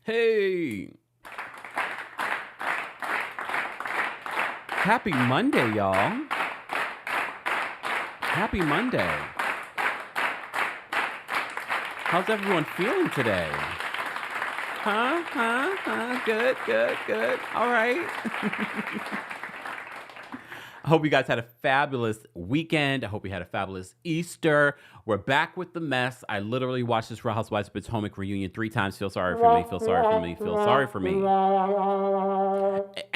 Hey, happy Monday, y'all. Happy Monday. How's everyone feeling today? Good. All right. I hope you guys had a fabulous weekend. I hope you had a fabulous Easter. We're back with the mess. I literally watched this Real Housewives of Potomac reunion 3 times. Feel sorry for me.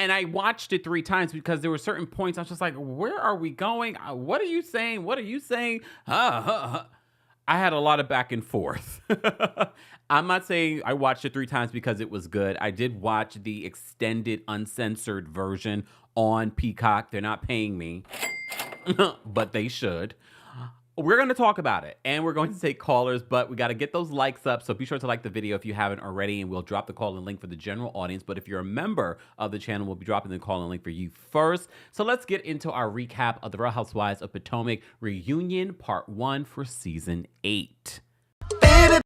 And I watched it 3 times because there were certain points I was just like, where are we going? What are you saying? I had a lot of back and forth. I'm not saying I watched it 3 times because it was good. I did watch the extended, uncensored version on Peacock. They're not paying me, but they should. We're going to talk about it, and we're going to take callers, but we got to get those likes up, so be sure to like the video if you haven't already, and we'll drop the call and link for the general audience. But if you're a member of the channel, we'll be dropping the call and link for you first. So let's get into our recap of the Real Housewives of Potomac reunion part 1 for season 8. Baby,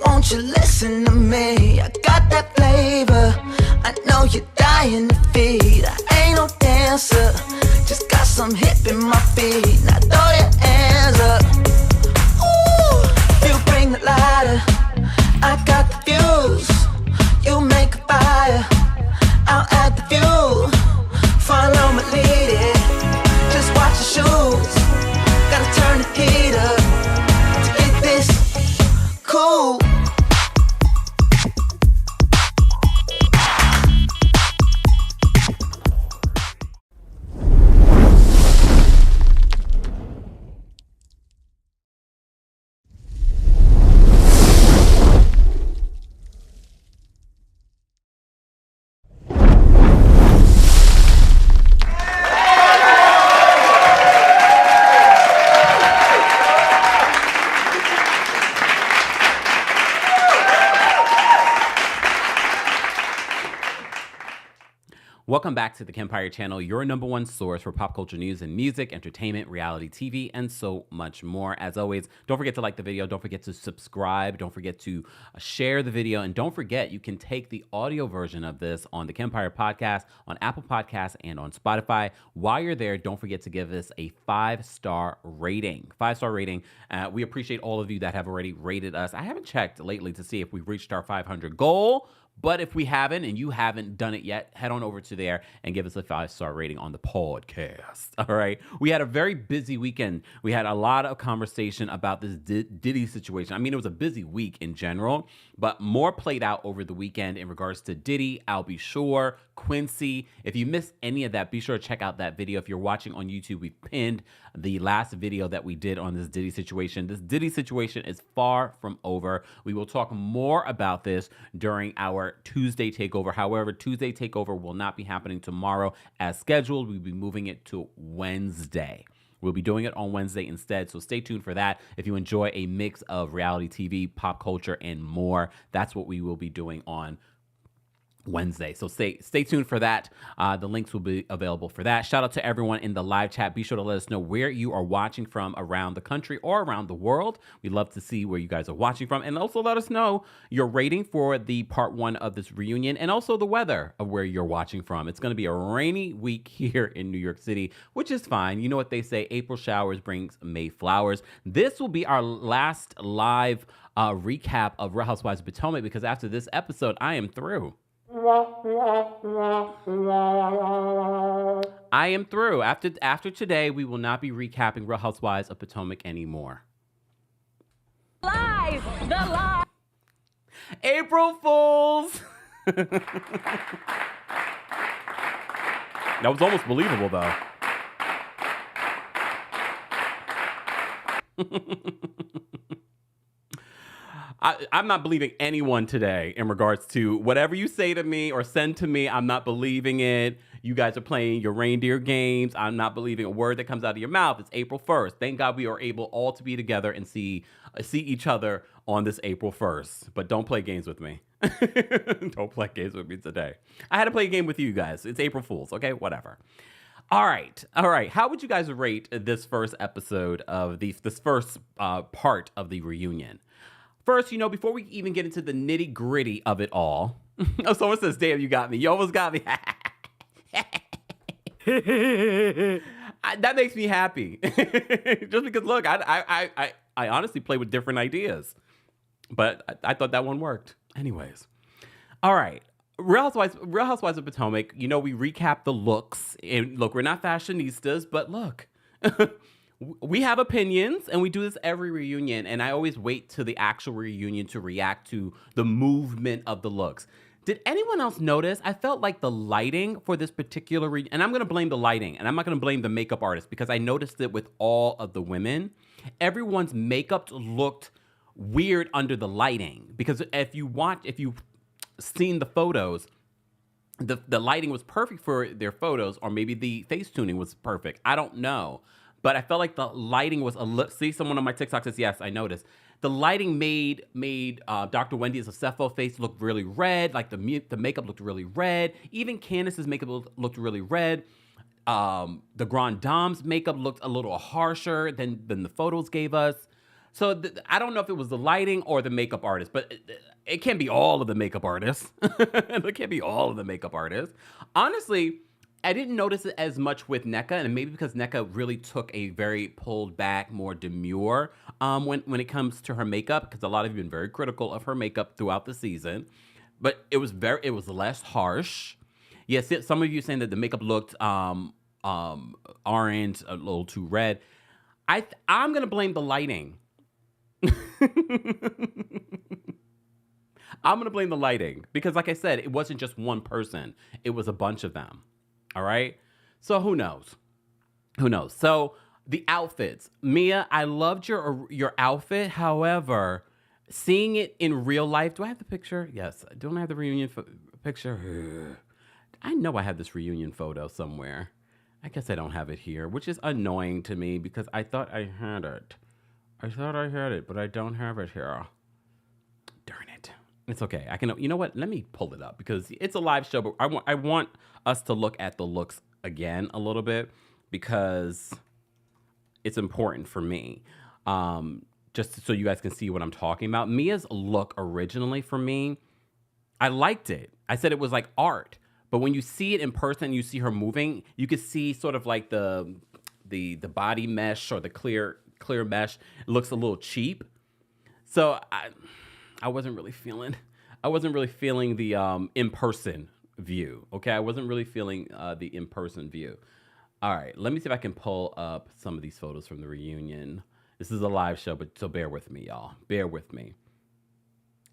won't you listen to me? I got that flavor. I know you're dying to feed. I ain't no dancer, just got some hip in my feet. Now throw your hands up. Ooh, you bring the lighter, I got the fuse. You make a fire, I'll add the fuel. Follow my lead, just watch your shoes. Gotta turn the heat up to get this cool. Welcome back to the Kempire channel, your #1 source for pop culture news and music, entertainment, reality TV, and so much more. As always, don't forget to like the video, don't forget to subscribe, don't forget to share the video, and don't forget you can take the audio version of this on the Kempire podcast, on Apple Podcasts, and on Spotify. While you're there, don't forget to give us a 5-star rating. 5-star rating. We appreciate all of you that have already rated us. I haven't checked lately to see if we've reached our 500 goal. But if we haven't, and you haven't done it yet, head on over to there and give us a 5-star rating on the podcast. All right. We had a very busy weekend. We had a lot of conversation about this Diddy situation. I mean, it was a busy week in general, but more played out over the weekend in regards to Diddy, I'll Be Sure, Quincy. If you missed any of that, be sure to check out that video. If you're watching on YouTube, we pinned the last video that we did on this Diddy situation. This Diddy situation is far from over. We will talk more about this during our Tuesday takeover. However, Tuesday takeover will not be happening tomorrow as scheduled. We'll be moving it to Wednesday. We'll be doing it on Wednesday instead, so stay tuned for that. If you enjoy a mix of reality TV, pop culture, and more, that's what we will be doing on Wednesday. So stay tuned for that. The links will be available for that. Shout out to everyone in the live chat. Be sure to let us know where you are watching from around the country or around the world. We'd love to see where you guys are watching from. And also let us know your rating for the part 1 of this reunion and also the weather of where you're watching from. It's going to be a rainy week here in New York City, which is fine. You know what they say, April showers brings May flowers. This will be our last live recap of Real Housewives of Potomac because after this episode, I am through. I am through. After today, we will not be recapping Real Housewives of Potomac anymore. Lies! The lie! April Fools! That was almost believable, though. I'm not believing anyone today in regards to whatever you say to me or send to me. I'm not believing it. You guys are playing your reindeer games. I'm not believing a word that comes out of your mouth. It's April 1st. Thank God we are able all to be together and see each other on this April 1st. But don't play games with me. Don't play games with me today. I had to play a game with you guys. It's April Fools. Okay, whatever. All right. How would you guys rate this first episode of this first part of the reunion? first, before we even get into the nitty gritty of it all, oh, someone says, "Damn, you got me. You almost got me." That makes me happy. Just because, look, I honestly play with different ideas, but I thought that one worked. Anyways, all right. Real Housewives of Potomac. We recap the looks, and look, we're not fashionistas, but look, we have opinions, and we do this every reunion. And I always wait till the actual reunion to react to the movement of the looks. Did anyone else notice? I felt like the lighting for this particular and I'm going to blame the lighting, and I'm not going to blame the makeup artist, because I noticed it with all of the women. Everyone's makeup looked weird under the lighting, because if you've seen the photos, the lighting was perfect for their photos, or maybe the face tuning was perfect. I don't know. But I felt like the lighting was see, someone on my TikTok says, yes, I noticed. The lighting made Dr. Wendy's Acefo face look really red. Like the makeup looked really red. Even Candace's makeup looked really red. The Grand Dame's makeup looked a little harsher than the photos gave us. So I don't know if it was the lighting or the makeup artist, but it can't be all of the makeup artists. It can't be all of the makeup artists. Honestly, I didn't notice it as much with NECA, and maybe because NECA really took a very pulled back, more demure when it comes to her makeup, because a lot of you have been very critical of her makeup throughout the season. But it was less harsh. Yes, some of you saying that the makeup looked orange, a little too red. I'm gonna blame the lighting. I'm gonna blame the lighting, because, like I said, it wasn't just one person; it was a bunch of them. All right. So who knows? So the outfits, Mia, I loved your outfit. However, seeing it in real life, do I have the picture? Yes. Don't I have the reunion picture? I know I have this reunion photo somewhere. I guess I don't have it here, which is annoying to me, because I thought I had it. But I don't have it here. Darn it. It's okay. I can. You know what? Let me pull it up, because it's a live show. But I want us to look at the looks again a little bit, because it's important for me. Just so you guys can see what I'm talking about. Mia's look originally, for me, I liked it. I said it was like art. But when you see it in person, you see her moving, you could see sort of like the body mesh, or the clear mesh. It looks a little cheap. So I wasn't really feeling the in-person view. Okay, I wasn't really feeling the in-person view. All right, let me see if I can pull up some of these photos from the reunion. This is a live show, so bear with me, y'all. Bear with me.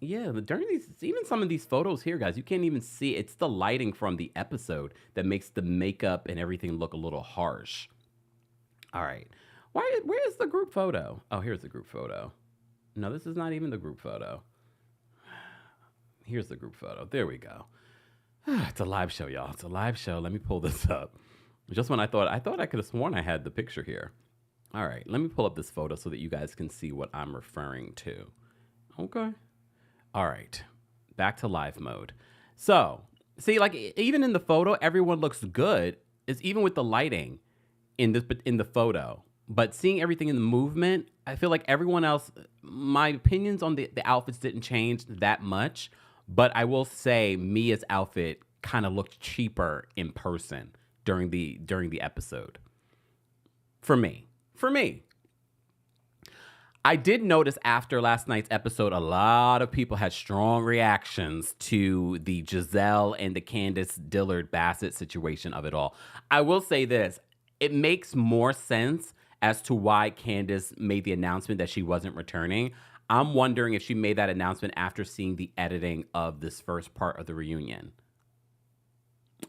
Yeah, during even some of these photos here, guys, you can't even see. It's the lighting from the episode that makes the makeup and everything look a little harsh. All right, where is the group photo? Oh, here's the group photo. No, this is not even the group photo. Here's the group photo. There we go. It's a live show, y'all. It's a live show. Let me pull this up. Just when I thought I could have sworn I had the picture here. All right, let me pull up this photo so that you guys can see what I'm referring to. Okay. All right, back to live mode. So, see, like, even in the photo, everyone looks good. It's even with the lighting in the photo. But seeing everything in the movement, I feel like everyone else, my opinions on the outfits didn't change that much. But I will say Mia's outfit kind of looked cheaper in person during the episode. For me. I did notice after last night's episode, a lot of people had strong reactions to the Gizelle and the Candiace Dillard Bassett situation of it all. I will say this. It makes more sense as to why Candiace made the announcement that she wasn't returning. I'm wondering if she made that announcement after seeing the editing of this first part of the reunion.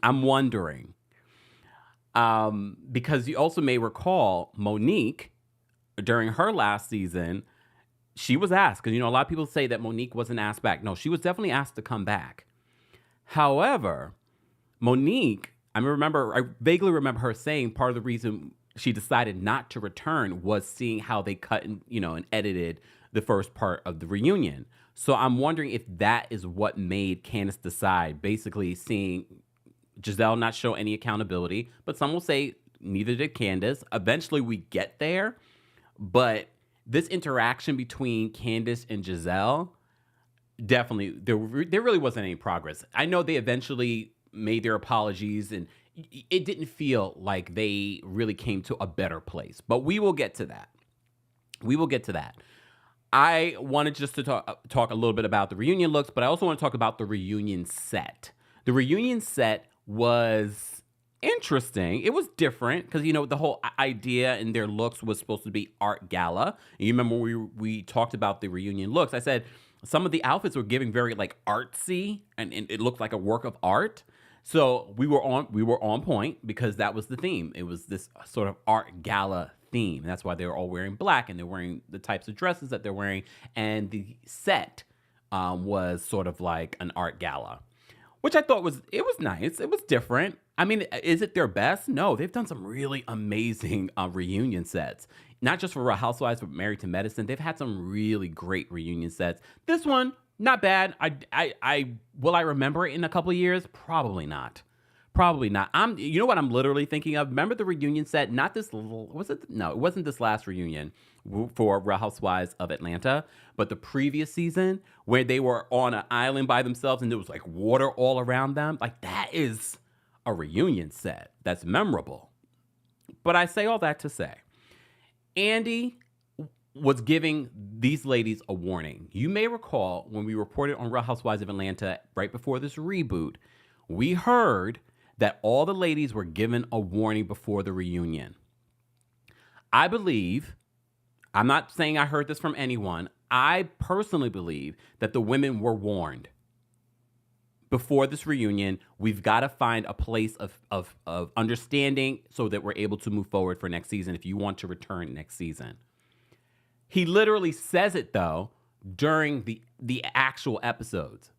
I'm wondering. Because you also may recall Monique, during her last season, she was asked, because, a lot of people say that Monique wasn't asked back. No, she was definitely asked to come back. However, Monique, I vaguely remember her saying part of the reason she decided not to return was seeing how they cut and edited the first part of the reunion. So I'm wondering if that is what made Candiace decide, basically seeing Gizelle not show any accountability, but some will say neither did Candiace. Eventually we get there, but this interaction between Candace and Gizelle, definitely, there really wasn't any progress. I know they eventually made their apologies, and it didn't feel like they really came to a better place. But we will get to that. We will get to that. I wanted just to talk a little bit about the reunion looks, but I also want to talk about the reunion set. The reunion set was interesting. It was different because, you know, the whole idea in their looks was supposed to be art gala. And you remember we talked about the reunion looks. I said some of the outfits were giving very like artsy, and it looked like a work of art. So we were on point because that was the theme. It was this sort of art gala theme. That's why they were all wearing black, and they're wearing the types of dresses that they're wearing. And the set was sort of like an art gala, which I thought was nice. It was different. I mean, is it their best? No, they've done some really amazing reunion sets. Not just for Real Housewives, but Married to Medicine. They've had some really great reunion sets. This one, not bad. Will I remember it in a couple of years? Probably not. Probably not. You know what I'm literally thinking of? Remember the reunion set? Not this was it? No, it wasn't this last reunion for Real Housewives of Atlanta, but the previous season where they were on an island by themselves and there was like water all around them. Like, that is a reunion set that's memorable. But I say all that to say, Andy was giving these ladies a warning. You may recall when we reported on Real Housewives of Atlanta right before this reboot, we heard that all the ladies were given a warning before the reunion. I believe, I'm not saying I heard this from anyone, I personally believe that the women were warned. Before this reunion, we've got to find a place of understanding so that we're able to move forward for next season if you want to return next season. He literally says it, though, during the actual episodes.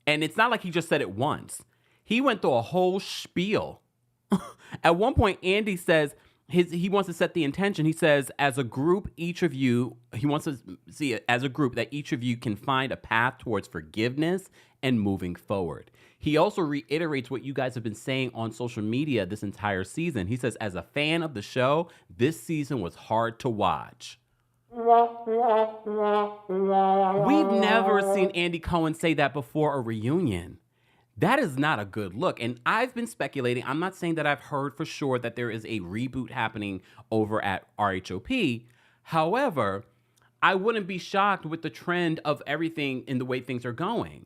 And it's not like he just said it once. He went through a whole spiel. At one point, Andy says he wants to set the intention. He says, as a group, each of you, he wants to see it as a group that each of you can find a path towards forgiveness and moving forward. He also reiterates what you guys have been saying on social media this entire season. He says, as a fan of the show, this season was hard to watch. We've never seen Andy Cohen say that before a reunion. That is not a good look. And I've been speculating. I'm not saying that I've heard for sure that there is a reboot happening over at RHOP. However, I wouldn't be shocked with the trend of everything in the way things are going.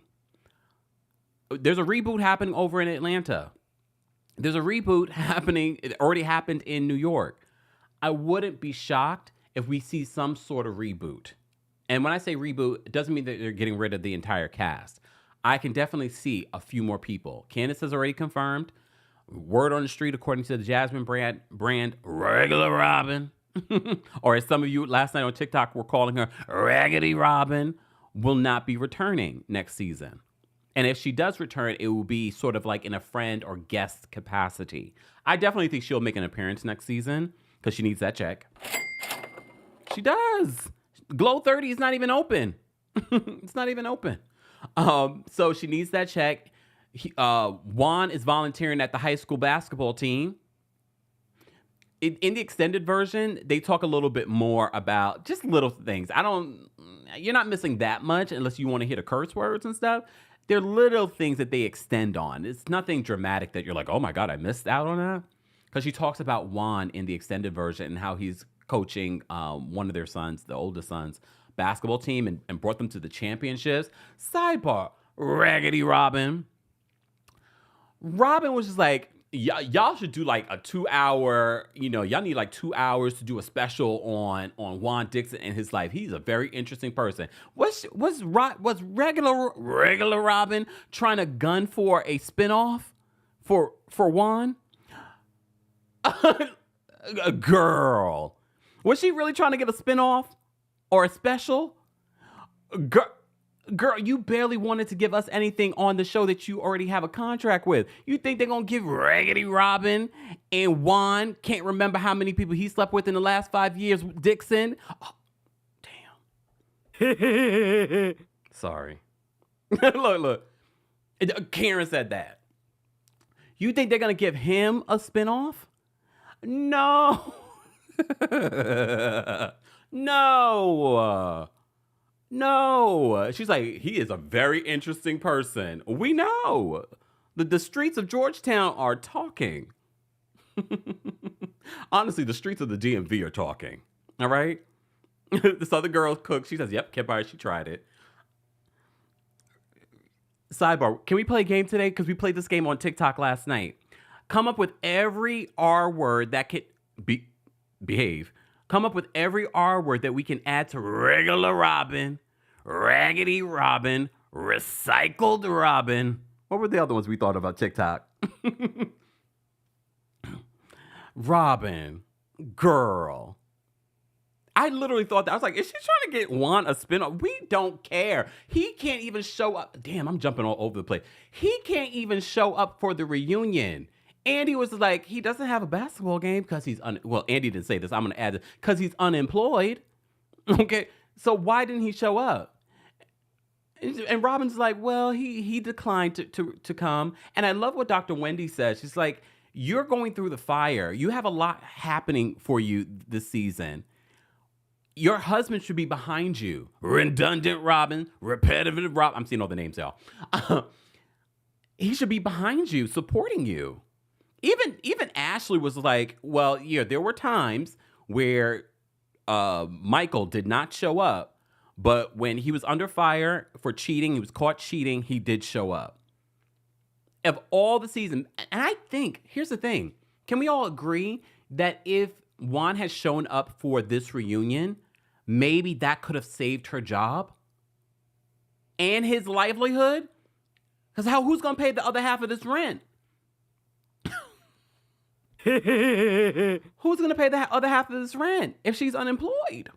There's a reboot happening over in Atlanta. There's a reboot happening. It already happened in New York. I wouldn't be shocked if we see some sort of reboot. And when I say reboot, it doesn't mean that they're getting rid of the entire cast. I can definitely see a few more people. Candace has already confirmed. Word on the street, according to the Jasmine brand, Regular Robyn, or as some of you last night on TikTok were calling her, Raggedy Robyn, will not be returning next season. And if she does return, it will be sort of like in a friend or guest capacity. I definitely think she'll make an appearance next season because she needs that check. She does. Glow 30 is not even open. It's not even open. So she needs that check. Juan is volunteering at the high school basketball team. In the extended version, they talk a little bit more about just little things. You're not missing that much unless you want to hear the curse words and stuff. They're little things that they extend on. It's nothing dramatic that you're like, oh my God, I missed out on that. Because she talks about Juan in the extended version and how he's coaching one of their sons, the oldest son's basketball team, and brought them to the championships. Sidebar, Raggedy Robyn. Robyn was just like, y'all should do like a 2-hour, y'all need like 2 hours to do a special on Juan Dixon and his life. He's a very interesting person. Was regular Robyn trying to gun for a spinoff for Juan? Girl, was she really trying to get a spinoff or a special? Girl, you barely wanted to give us anything on the show that you already have a contract with. You think they're going to give Raggedy Robyn and Juan, can't remember how many people he slept with in the last 5 years, Dixon? Oh, damn. Sorry. Look. Karen said that. You think they're going to give him a spinoff? No. No. No. She's like, he is a very interesting person. We know. The streets of Georgetown are talking. Honestly, the streets of the DMV are talking. All right? This other girl cooks. She says, yep, Kempire, she tried it. Sidebar, can we play a game today? Because we played this game on TikTok last night. Come up with every R word that could behave. Come up with every R word that we can add to regular Robyn, raggedy Robyn, recycled Robyn. What were the other ones we thought about TikTok? Robyn, girl. I literally thought that. I was like, is she trying to get Juan a spin-off? We don't care. He can't even show up. Damn, I'm jumping all over the place. He can't even show up for the reunion. Andy was like, he doesn't have a basketball game because he's well, Andy didn't say this. I'm going to add it. Because he's unemployed. Okay, so why didn't he show up? And Robyn's like, well, he declined to come. And I love what Dr. Wendy says. She's like, you're going through the fire. You have a lot happening for you this season. Your husband should be behind you. Redundant Robyn, repetitive Robyn. I'm seeing all the names, y'all. He should be behind you, supporting you. Even Ashley was like, well, yeah, there were times where Michael did not show up, but when he was under fire for cheating, he was caught cheating, he did show up. Of all the season, and I think, here's the thing. Can we all agree that if Juan has shown up for this reunion, maybe that could have saved her job and his livelihood? Because who's going to pay the other half of this rent? Who's going to pay the other half of this rent if she's unemployed?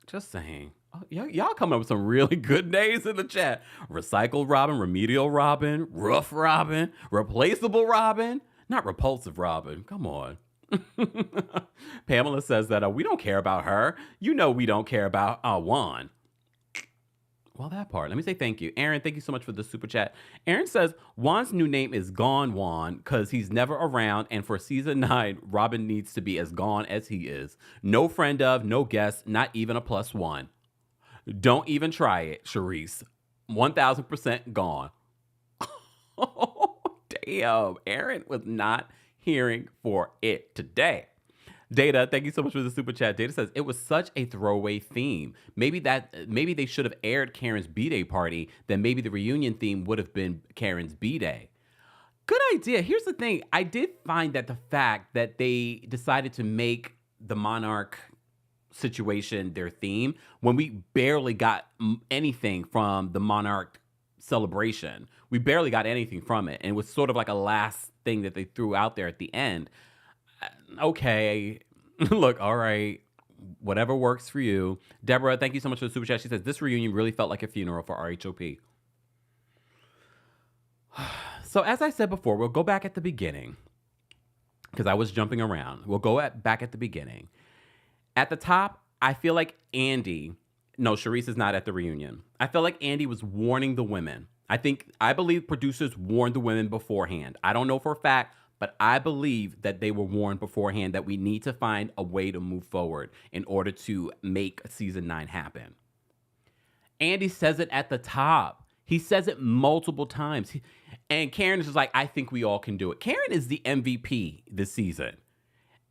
Just saying. Oh, y'all coming up with some really good names in the chat. Recycled Robyn, remedial Robyn, rough Robyn, replaceable Robyn, not repulsive Robyn. Come on. Pamela says that we don't care about her. You know we don't care about Juan. Well, that part. Let me say thank you. Aaron, thank you so much for the super chat. Aaron says, Juan's new name is Gone Juan because he's never around, and for season 9, Robyn needs to be as gone as he is. No friend of, no guest, not even a +1. Don't even try it, Charisse. 1,000% gone. Oh, damn. Aaron was not hearing for it today. Data, thank you so much for the super chat. Data says, it was such a throwaway theme. Maybe they should have aired Karen's B-Day party, then maybe the reunion theme would have been Karen's B-Day. Good idea. Here's the thing. I did find that the fact that they decided to make the Monarch situation their theme when we barely got anything from the Monarch celebration. We barely got anything from it. And it was sort of like a last thing that they threw out there at the end. Okay, look, all right, whatever works for you. Deborah, thank you so much for the super chat. She says, this reunion really felt like a funeral for RHOP. So as I said before, we'll go back at the beginning because I was jumping around. We'll go back at the beginning. At the top, I feel like Charisse is not at the reunion. I feel like Andy was warning the women. I believe producers warned the women beforehand. I don't know for a fact, but I believe that they were warned beforehand that we need to find a way to move forward in order to make season 9 happen. Andy says it at the top. He says it multiple times. And Karen is just like, I think we all can do it. Karen is the MVP this season.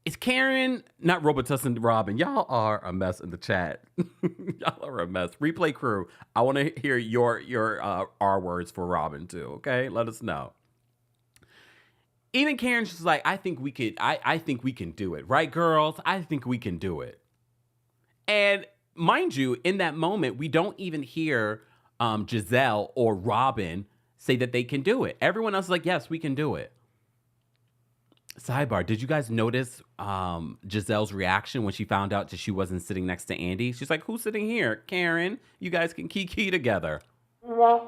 Is Karen, not Robitussin Robyn. Y'all are a mess in the chat. Y'all are a mess. Replay crew, I want to hear your R words for Robyn too, okay? Let us know. Even Karen's just like, I think we can do it. Right, girls? I think we can do it. And mind you, in that moment, we don't even hear Gizelle or Robyn say that they can do it. Everyone else is like, yes, we can do it. Sidebar, did you guys notice Giselle's reaction when she found out that she wasn't sitting next to Andy? She's like, who's sitting here? Karen, you guys can kiki together. Here's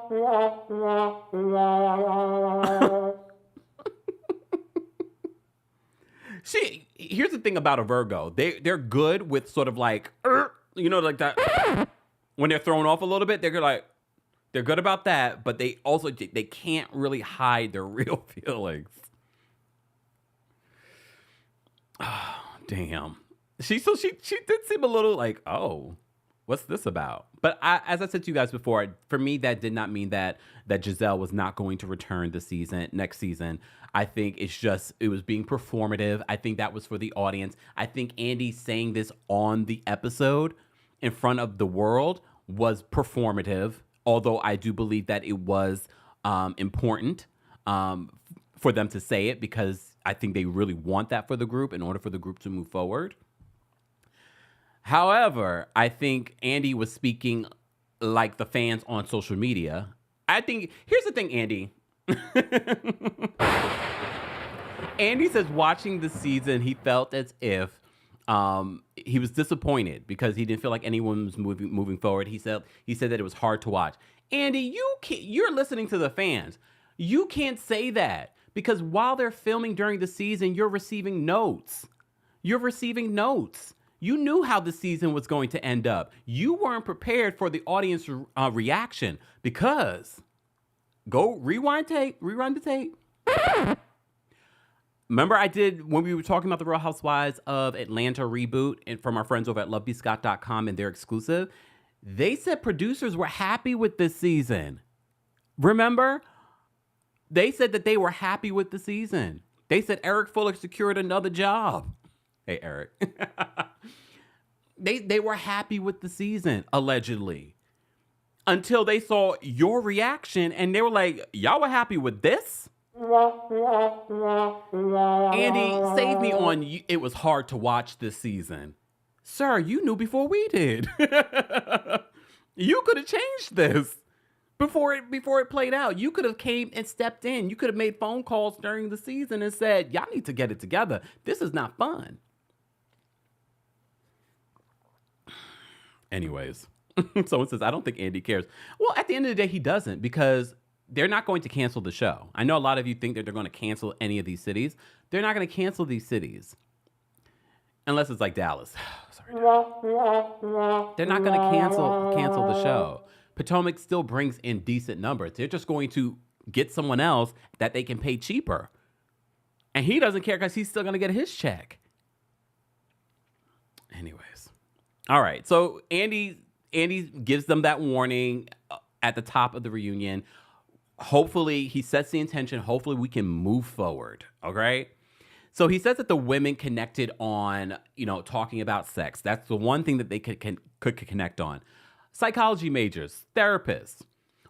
the thing about a Virgo. They're good with sort of like, like that. When they're thrown off a little bit, they're good about that, but they can't really hide their real feelings. Damn. She did seem a little like, oh, what's this about? But as I said to you guys before, for me, that did not mean that Gizelle was not going to return next season. I think it was being performative. I think that was for the audience. I think Andy saying this on the episode in front of the world was performative, although I do believe that it was important for them to say it, because I think they really want that for the group in order for the group to move forward. However, I think Andy was speaking like the fans on social media. I think, here's the thing, Andy. Andy says watching the season, he felt as if he was disappointed because he didn't feel like anyone was moving forward. He said that it was hard to watch. Andy, you're listening to the fans. You can't say that, because while they're filming during the season, you're receiving notes. You knew how the season was going to end up. You weren't prepared for the audience reaction, because go rewind the tape. Remember when we were talking about the Real Housewives of Atlanta reboot, and from our friends over at lovebscott.com and their exclusive, they said producers were happy with this season. Remember? They said that they were happy with the season. They said Eric Fuller secured another job. Hey, Eric. They were happy with the season, allegedly, until they saw your reaction, and they were like, y'all were happy with this? Andy, save me on it was hard to watch this season. Sir, you knew before we did. You could have changed this before it played out. You could have came and stepped in. You could have made phone calls during the season and said, y'all need to get it together. This is not fun. Anyways, someone says, I don't think Andy cares. Well, at the end of the day, he doesn't, because they're not going to cancel the show. I know a lot of you think that they're going to cancel any of these cities. They're not going to cancel these cities. Unless it's like Dallas. Sorry. They're not going to cancel the show. Potomac still brings in decent numbers. They're just going to get someone else that they can pay cheaper. And he doesn't care, because he's still going to get his check. Anyways. All right. So Andy gives them that warning at the top of the reunion. Hopefully he sets the intention. Hopefully we can move forward. Okay. So he says that the women connected on, talking about sex. That's the one thing that they could connect on. Psychology majors, therapists.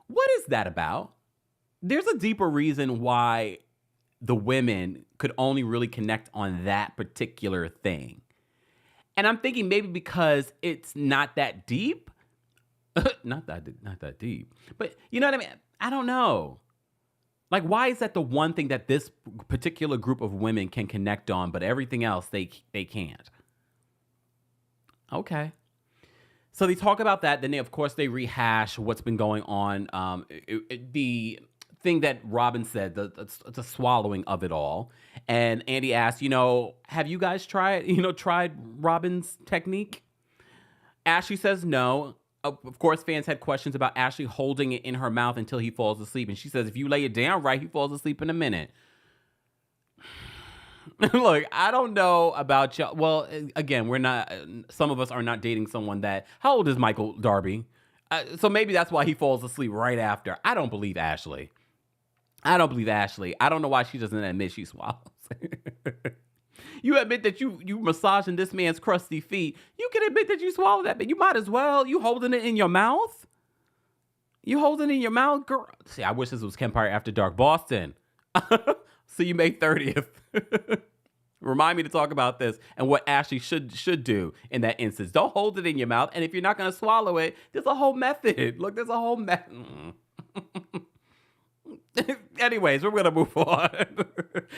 What is that about? There's a deeper reason why the women could only really connect on that particular thing. And I'm thinking maybe because it's not that deep. not that deep. But you know what I mean? I don't know. Like, why is that the one thing that this particular group of women can connect on, but everything else they can't? Okay. So they talk about that. Then of course they rehash what's been going on. The thing that Robyn said, the swallowing of it all. And Andy asked, have you guys tried Robyn's technique? Ashley says no. Of course, fans had questions about Ashley holding it in her mouth until he falls asleep. And she says, if you lay it down right, he falls asleep in a minute. Look, I don't know about y'all. Well, again, some of us are not dating someone that, how old is Michael Darby? So maybe that's why he falls asleep right after. I don't believe Ashley. I don't know why she doesn't admit she swallows. You admit that you massaging this man's crusty feet. You can admit that you swallowed that, but you might as well. You holding it in your mouth? Girl. See, I wish this was Kempire After Dark Boston. See you May 30th. Remind me to talk about this and what Ashley should do in that instance. Don't hold it in your mouth. And if you're not going to swallow it, there's a whole method. Look, there's a whole method. Anyways, we're going to move on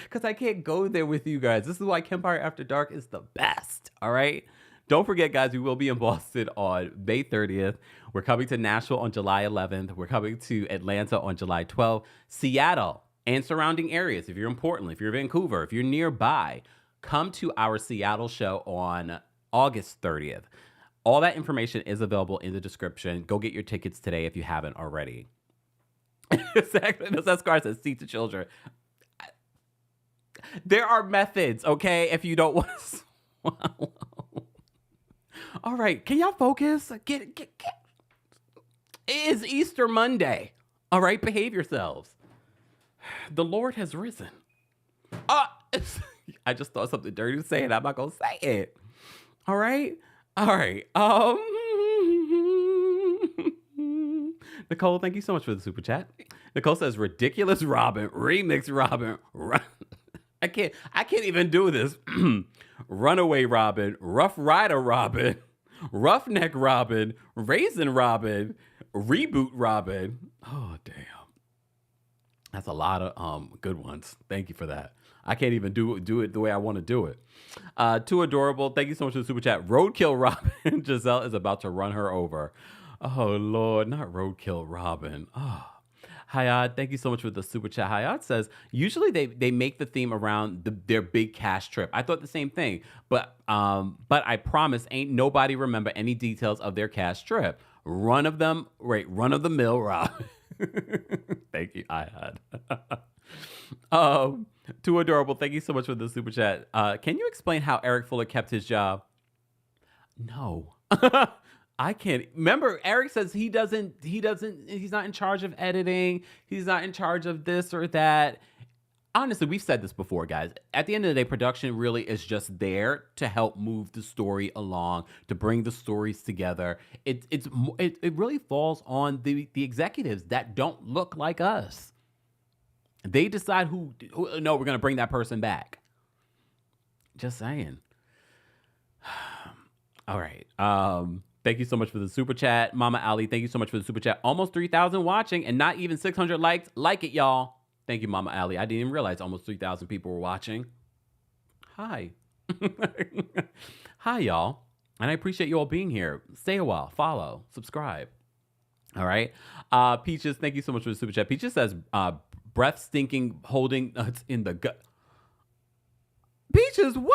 because I can't go there with you guys. This is why Kempire After Dark is the best. All right. Don't forget, guys, we will be in Boston on May 30th. We're coming to Nashville on July 11th. We're coming to Atlanta on July 12th. Seattle and surrounding areas. If you're in Portland, if you're in Vancouver, if you're nearby, come to our Seattle show on August 30th. All that information is available in the description. Go get your tickets today if you haven't already. Exactly. That's Scar says, seat to children. There are methods, okay? If you don't want to All right, can y'all focus? Get. It is Easter Monday. All right, behave yourselves. The Lord has risen. I just thought something dirty to say, and I'm not gonna say it. All right. Nicole, thank you so much for the super chat. Nicole says, "Ridiculous Robyn, remix Robyn, I can't even do this. Runaway Robyn, Rough Rider Robyn, Roughneck Robyn, Raisin Robyn, Reboot Robyn." Oh damn, that's a lot of good ones. Thank you for that. I can't even do it the way I want to do it. Too adorable. Thank you so much for the super chat. Roadkill Robyn. Gizelle is about to run her over. Oh Lord, not Roadkill Robyn. Oh. Hayat, thank you so much for the super chat. Hayat says, usually they make the theme around their big cash trip. I thought the same thing, but I promise ain't nobody remember any details of their cash trip. Run of the mill, Robyn. Thank you, Hayat. Too adorable. Thank you so much for the super chat. Can you explain how Eric Fuller kept his job? No. I can't remember. Eric says he's not in charge of editing. He's not in charge of this or that. Honestly, we've said this before, guys. At the end of the day, production really is just there to help move the story along, to bring the stories together. It really falls on the executives that don't look like us. They decide who no, we're going to bring that person back. Just saying. All right. Thank you so much for the super chat. Mama Ali, thank you so much for the super chat. Almost 3,000 watching and not even 600 likes. Like it, y'all. Thank you, Mama Ali. I didn't even realize almost 3,000 people were watching. Hi. Hi, y'all. And I appreciate you all being here. Stay a while. Follow. Subscribe. All right. Peaches, thank you so much for the super chat. Peaches says, breath stinking, holding nuts in the gut. Peaches, what?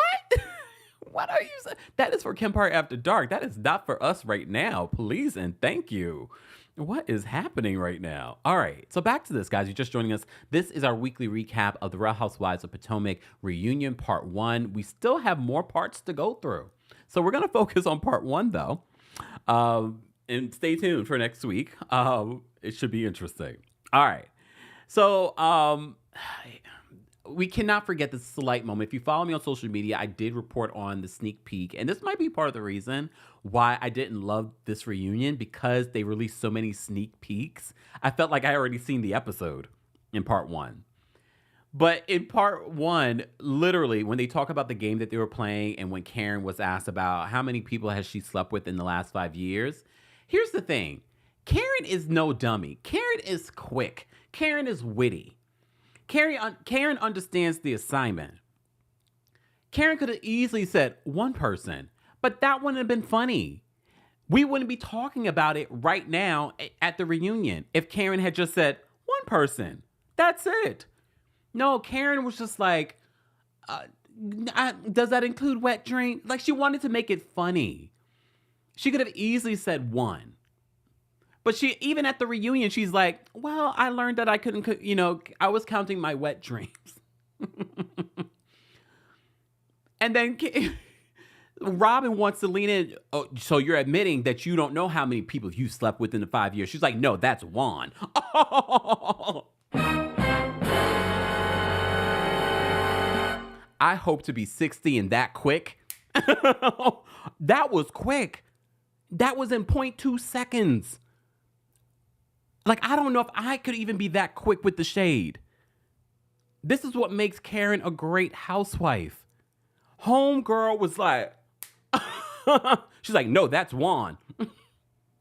What are you saying? That is for Kempire After Dark. That is not for us right now. Please and thank you. What is happening right now? All right. So back to this, guys. You're just joining us. This is our weekly recap of the Real Housewives of Potomac reunion part 1. We still have more parts to go through. So we're going to focus on part 1, though. And stay tuned for next week. It should be interesting. All right. So we cannot forget the slight moment. If you follow me on social media, I did report on the sneak peek. And this might be part of the reason why I didn't love this reunion, because they released so many sneak peeks. I felt like I already seen the episode in part 1. But in part 1, literally, when they talk about the game that they were playing and when Karen was asked about how many people has she slept with in the last 5 years, here's the thing. Karen is no dummy. Karen is quick. Karen is witty. Karen understands the assignment. Karen could have easily said one person, but that wouldn't have been funny. We wouldn't be talking about it right now at the reunion if Karen had just said one person. That's it. No, Karen was just like, does that include wet dream? Like, she wanted to make it funny. She could have easily said one. But she, even at the reunion, she's like, well, I learned that I couldn't, I was counting my wet dreams. And then Robyn wants to lean in. Oh, so you're admitting that you don't know how many people you slept with in the 5 years. She's like, no, that's Juan. I hope to be 60 and that quick. That was quick. That was in 0.2 seconds. Like, I don't know if I could even be that quick with the shade. This is what makes Karen a great housewife. Homegirl was like, she's like, no, that's Juan.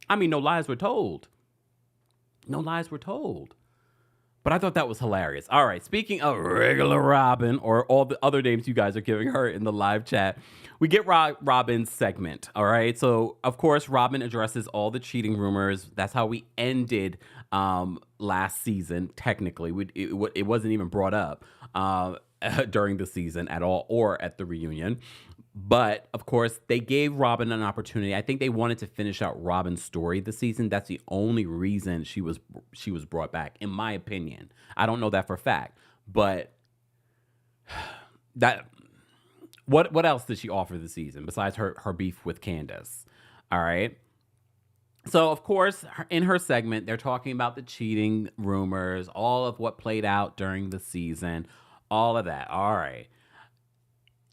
I mean, no lies were told. No lies were told. But I thought that was hilarious. All right, speaking of regular Robyn, or all the other names you guys are giving her in the live chat, we get Robyn's segment, all right? So, of course, Robyn addresses all the cheating rumors. That's how we ended last season, technically. It wasn't even brought up during the season at all, or at the reunion. But, of course, they gave Robyn an opportunity. I think they wanted to finish out Robyn's story this season. That's the only reason she was brought back, in my opinion. I don't know that for a fact. But that What else did she offer this season besides her beef with Candace? All right. So, of course, in her segment, they're talking about the cheating rumors, all of what played out during the season, all of that. All right.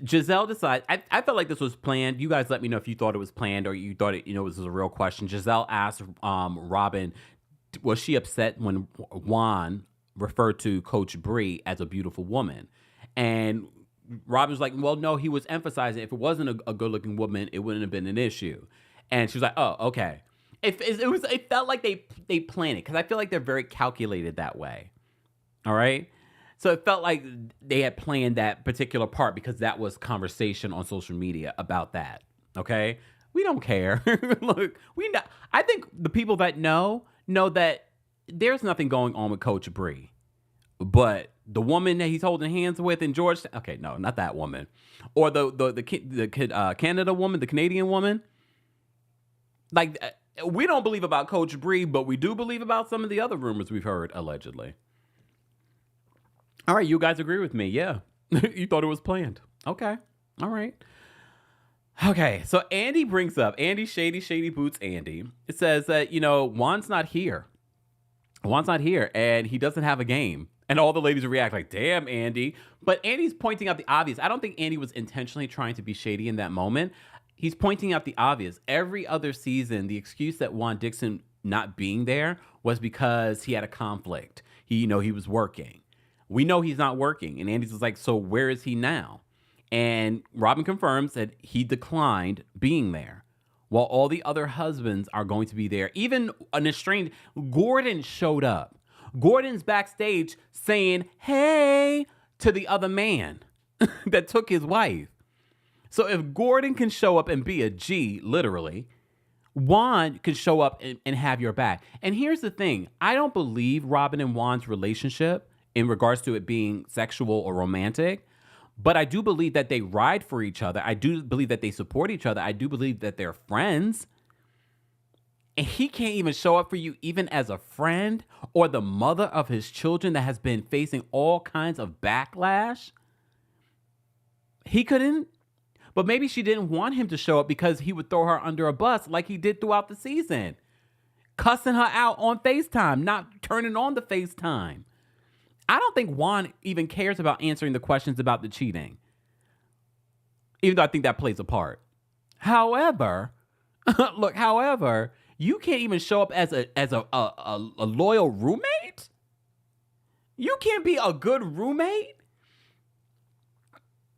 Gizelle decides, I felt like this was planned. You guys let me know if you thought it was planned or you thought it was a real question. Gizelle asked Robyn, was she upset when Juan referred to Coach Bree as a beautiful woman? And Robyn was like, well, no, he was emphasizing if it wasn't a good-looking woman, it wouldn't have been an issue. And she was like, oh, okay. It felt like they planned it because I feel like they're very calculated that way. All right? So it felt like they had planned that particular part because that was conversation on social media about that. Okay? We don't care. Look, we know. I think the people that know that there's nothing going on with Coach Bree. But the woman that he's holding hands with in Georgetown, okay, no, not that woman. Or the Canada woman, the Canadian woman. Like, we don't believe about Coach Bree, but we do believe about some of the other rumors we've heard, allegedly. All right, you guys agree with me? Yeah. You thought it was planned. Okay. All right. Okay, so Andy brings up, Shady Boots Andy. It says that, Juan's not here. Juan's not here, and he doesn't have a game. And all the ladies react like, damn, Andy. But Andy's pointing out the obvious. I don't think Andy was intentionally trying to be shady in that moment. He's pointing out the obvious. Every other season, the excuse that Juan Dixon not being there was because he had a conflict. He was working. We know he's not working. And Andy's like, so where is he now? And Robyn confirms that he declined being there. While all the other husbands are going to be there. Even an estranged Gordon showed up. Gordon's backstage saying, hey, to the other man that took his wife. So if Gordon can show up and be a G, literally, Juan can show up and have your back. And here's the thing. I don't believe Robyn and Juan's relationship in regards to it being sexual or romantic. But I do believe that they ride for each other. I do believe that they support each other. I do believe that they're friends. And he can't even show up for you even as a friend or the mother of his children that has been facing all kinds of backlash. He couldn't. But maybe she didn't want him to show up because he would throw her under a bus like he did throughout the season. Cussing her out on FaceTime, not turning on the FaceTime. I don't think Juan even cares about answering the questions about the cheating. Even though I think that plays a part. However, you can't even show up as a loyal roommate? You can't be a good roommate?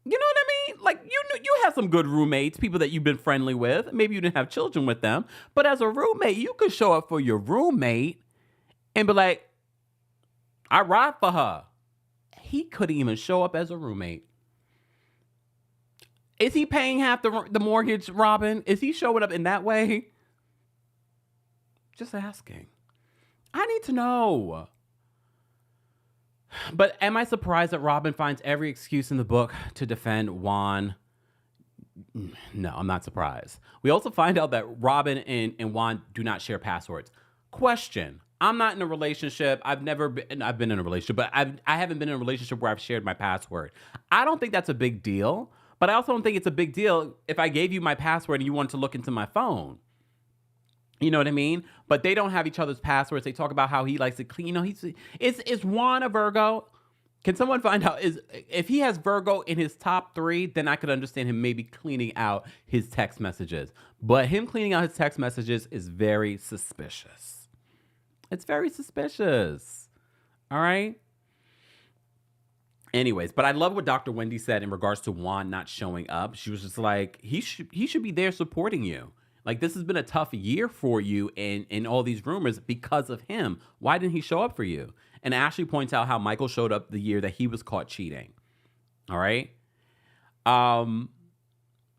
You know what I mean? Like, you have some good roommates, people that you've been friendly with. Maybe you didn't have children with them. But as a roommate, you could show up for your roommate and be like, I ride for her. He couldn't even show up as a roommate. Is he paying half the mortgage, Robyn? Is he showing up in that way? Just asking. I need to know. But am I surprised that Robyn finds every excuse in the book to defend Juan? No, I'm not surprised. We also find out that Robyn and Juan do not share passwords. Question. I'm not in a relationship. I've been in a relationship, but I haven't been in a relationship where I've shared my password. I don't think that's a big deal, but I also don't think it's a big deal if I gave you my password and you wanted to look into my phone. You know what I mean? But they don't have each other's passwords. They talk about how he likes to clean. Is Juan a Virgo? Can someone find out if he has Virgo in his top 3? Then I could understand him maybe cleaning out his text messages. But him cleaning out his text messages is very suspicious. It's very suspicious. All right. Anyways, but I love what Dr. Wendy said in regards to Juan not showing up. She was just like, he should be there supporting you. Like, this has been a tough year for you in all these rumors because of him. Why didn't he show up for you? And Ashley points out how Michael showed up the year that he was caught cheating. All right. And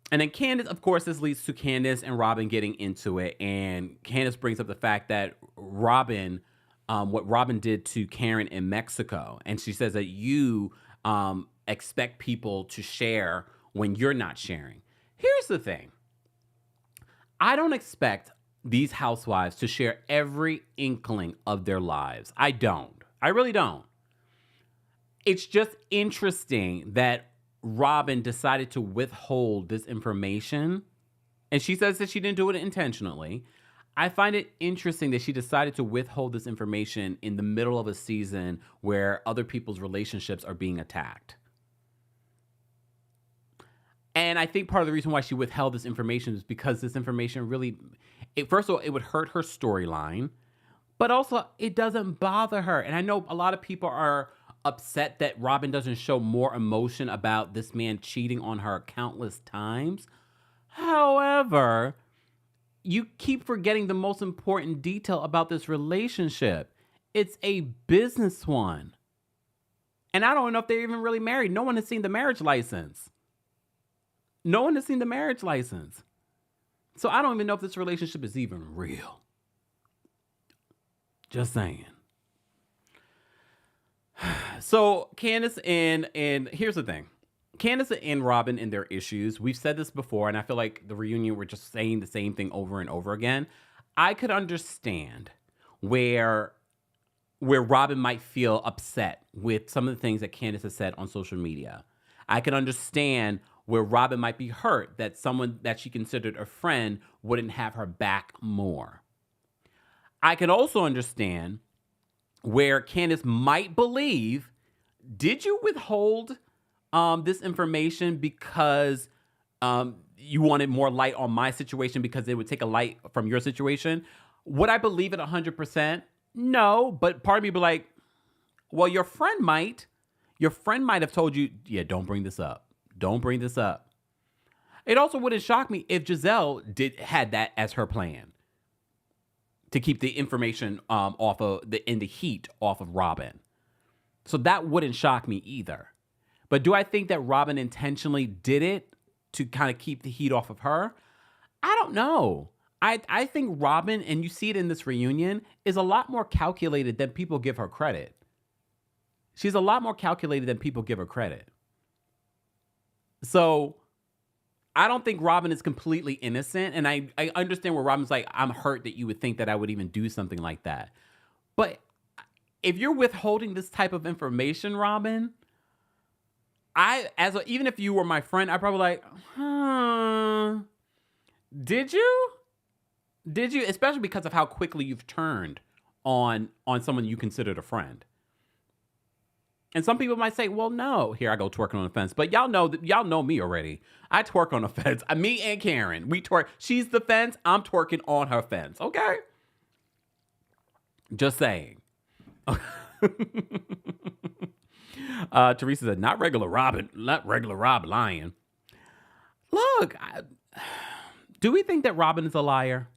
then Candace, of course, this leads to Candace and Robyn getting into it. And Candace brings up the fact that Robyn, what Robyn did to Karen in Mexico. And she says that you expect people to share when you're not sharing. Here's the thing. I don't expect these housewives to share every inkling of their lives. I don't. I really don't. It's just interesting that Robyn decided to withhold this information, and she says that she didn't do it intentionally. I find it interesting that she decided to withhold this information in the middle of a season where other people's relationships are being attacked. And I think part of the reason why she withheld this information is because this information really, first of all, it would hurt her storyline, but also it doesn't bother her. And I know a lot of people are upset that Robyn doesn't show more emotion about this man cheating on her countless times. However, you keep forgetting the most important detail about this relationship. It's a business one. And I don't know if they're even really married. No one has seen the marriage license. No one has seen the marriage license. So I don't even know if this relationship is even real. Just saying. So Candace and here's the thing. Candace and Robyn and their issues, we've said this before, and I feel like the reunion, we're just saying the same thing over and over again. I could understand where Robyn might feel upset with some of the things that Candace has said on social media. I can understand where Robyn might be hurt that someone that she considered a friend wouldn't have her back more. I can also understand where Candace might believe, did you withhold this information because you wanted more light on my situation because it would take a light from your situation? Would I believe it 100%? No, but part of me be like, well, your friend might. Your friend might have told you, yeah, don't bring this up. Don't bring this up. It also wouldn't shock me if Gizelle had that as her plan to keep the information off of the heat off of Robyn. So that wouldn't shock me either. But do I think that Robyn intentionally did it to kind of keep the heat off of her? I don't know. I think Robyn, and you see it in this reunion, is a lot more calculated than people give her credit. She's a lot more calculated than people give her credit. So I don't think Robyn is completely innocent. And I understand where Robyn's like, I'm hurt that you would think that I would even do something like that. But if you're withholding this type of information, Robyn, even if you were my friend, I'd probably like, did you? Did you? Especially because of how quickly you've turned on someone you considered a friend. And some people might say, well, no. Here I go twerking on the fence. But y'all know me already. I twerk on the fence. Me and Karen, we twerk. She's the fence. I'm twerking on her fence. Okay? Just saying. Teresa said, not regular Robyn lying. Look, do we think that Robyn is a liar?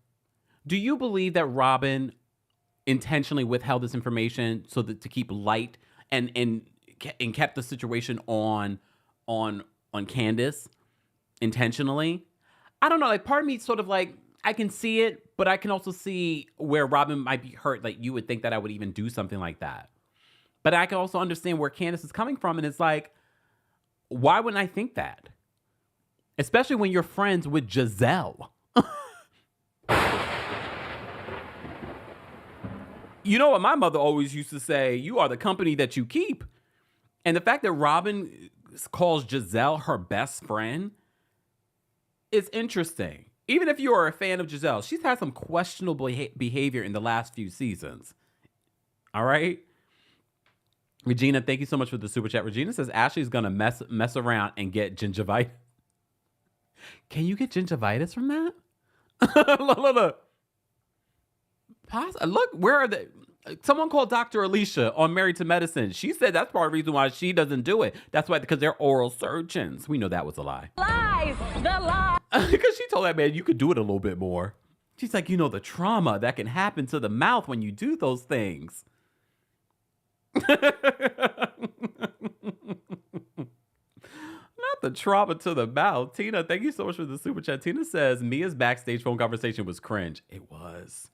Do you believe that Robyn intentionally withheld this information so that to keep light and kept the situation on Candace intentionally? I don't know. Like, part of me sort of like, I can see it, but I can also see where Robyn might be hurt. Like, you would think that I would even do something like that. But I can also understand where Candace is coming from. And it's like, why wouldn't I think that? Especially when you're friends with Gizelle. You know what my mother always used to say? You are the company that you keep. And the fact that Robyn calls Gizelle her best friend is interesting. Even if you are a fan of Gizelle, she's had some questionable behavior in the last few seasons. All right? Regina, thank you so much for the super chat. Regina says Ashley's going to mess around and get gingivitis. Can you get gingivitis from that? Look. Look, where are they? Someone called Dr. Alicia on Married to Medicine. She said that's part of the reason why she doesn't do it. That's why, because they're oral surgeons. We know that was a lie. Lies! The lie! Because she told that man you could do it a little bit more. She's like, the trauma that can happen to the mouth when you do those things. Not the trauma to the mouth. Tina, thank you so much for the super chat. Tina says, Mia's backstage phone conversation was cringe. It was.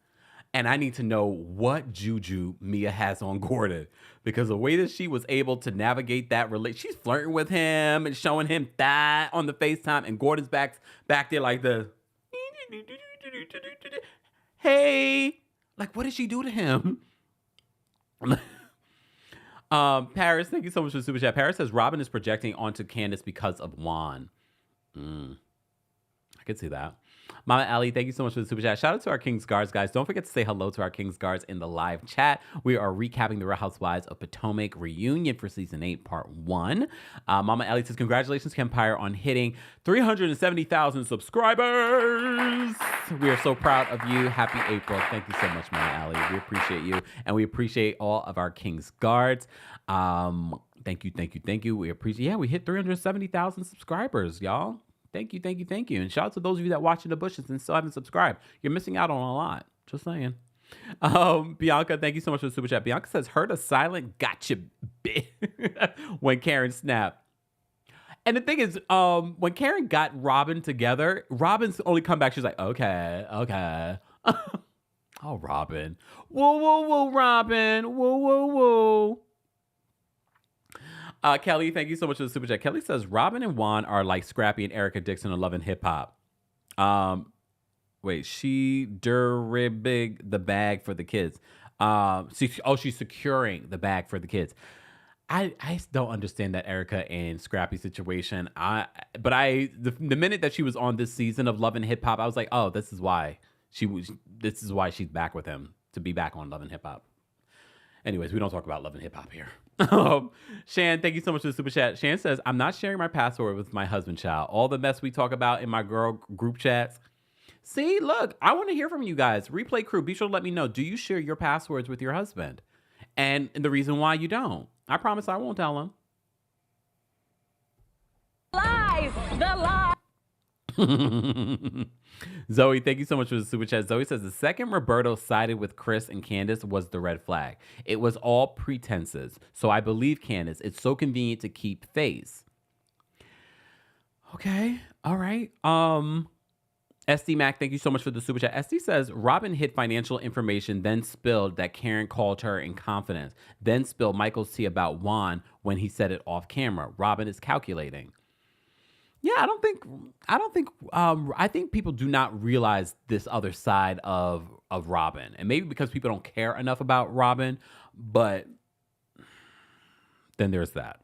And I need to know what juju Mia has on Gordon, because the way that she was able to navigate that she's flirting with him and showing him that on the FaceTime, and Gordon's back there like the, hey, like, what did she do to him? Paris, thank you so much for the super chat. Paris says Robyn is projecting onto Candiace because of Juan. I could see that. Mama Ali, thank you so much for the super chat. Shout out to our King's Guards, guys. Don't forget to say hello to our King's Guards in the live chat. We are recapping the Real Housewives of Potomac reunion for season 8, part 1. Mama Ali says, congratulations, Kempire, on hitting 370,000 subscribers. We are so proud of you. Happy April. Thank you so much, Mama Ali. We appreciate you, and we appreciate all of our King's Guards. Thank you. We appreciate. Yeah, we hit 370,000 subscribers, y'all. Thank you. And shout out to those of you that watch in the bushes and still haven't subscribed. You're missing out on a lot. Just saying. Bianca, thank you so much for the super chat. Bianca says, heard a silent gotcha bit when Karen snapped. And the thing is, when Karen got Robyn together, Robyn's only come back. She's like, okay. Oh, Robyn. Whoa, Robyn. Whoa. Kelly, thank you so much for the super chat. Kelly says Robyn and Juan are like Scrappy and Erica Dixon on Love and Hip Hop. She big the bag for the kids. She's securing the bag for the kids. I don't understand that Erica and Scrappy situation. The minute that she was on this season of Love and Hip Hop, I was like, oh, this is why she's back with him, to be back on Love and Hip Hop. Anyways, we don't talk about Love and Hip Hop here. Shan, thank you so much for the super chat. Shan says, I'm not sharing my password with my husband, child. All the mess we talk about in my girl group chats. See, look, I want to hear from you guys. Replay crew, be sure to let me know. Do you share your passwords with your husband? And the reason why you don't. I promise I won't tell him. Lies! The lie! Zoe, thank you so much for the super chat. Zoe says the second Roberto sided with Chris and Candiace was the red flag. It was all pretenses. So I believe Candiace. It's so convenient to keep face. Okay. All right. SD Mac, thank you so much for the super chat. SD says Robyn hid financial information, then spilled that Karen called her in confidence, then spilled Michael's tea about Juan when he said it off camera. Robyn is calculating. Yeah, I think people do not realize this other side of Robyn. And maybe because people don't care enough about Robyn, but then there's that.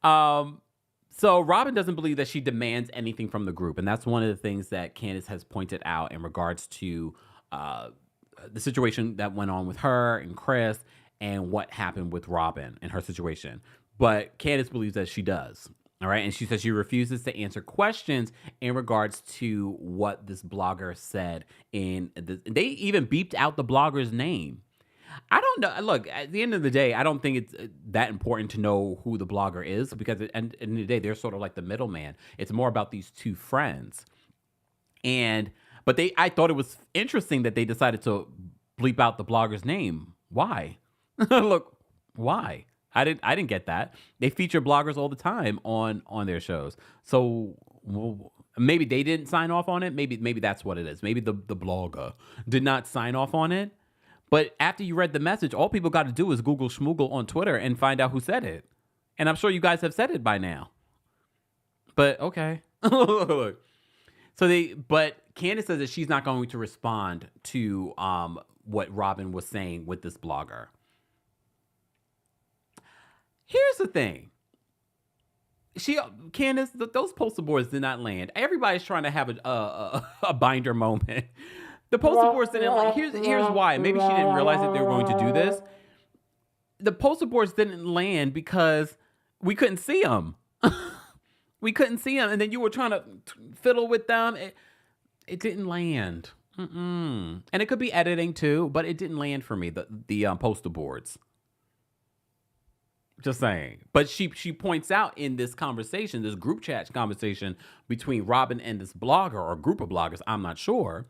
So Robyn doesn't believe that she demands anything from the group. And that's one of the things that Candiace has pointed out in regards to the situation that went on with her and Chris and what happened with Robyn and her situation. But Candiace believes that she does. All right. And she says she refuses to answer questions in regards to what this blogger said. They even beeped out the blogger's name. I don't know. Look, at the end of the day, I don't think it's that important to know who the blogger is, because at the end of the day, they're sort of like the middleman. It's more about these two friends. But I thought it was interesting that they decided to bleep out the blogger's name. Why? Look, why? I didn't get that. They feature bloggers all the time on their shows. So maybe they didn't sign off on it. Maybe that's what it is. Maybe the blogger did not sign off on it. But after you read the message, all people got to do is Google Schmoogle on Twitter and find out who said it. And I'm sure you guys have said it by now. But okay. But Candiace says that she's not going to respond to what Robyn was saying with this blogger. Here's the thing. Candiace, those poster boards did not land. Everybody's trying to have a binder moment. The poster boards didn't land. Here's why. Maybe she didn't realize that they were going to do this. The poster boards didn't land because we couldn't see them. And then you were trying to fiddle with them. It didn't land. And it could be editing too, but it didn't land for me, the poster boards. Just saying. But she points out in this conversation, this group chat conversation between Robyn and this blogger or group of bloggers, I'm not sure,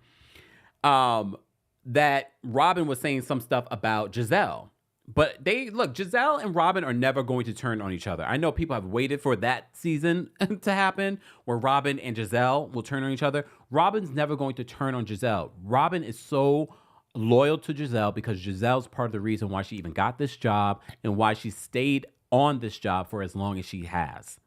that Robyn was saying some stuff about Gizelle. But Gizelle and Robyn are never going to turn on each other. I know people have waited for that season to happen where Robyn and Gizelle will turn on each other. Robyn's never going to turn on Gizelle. Robyn is so loyal to Gizelle because Giselle's part of the reason why she even got this job and why she stayed on this job for as long as she has.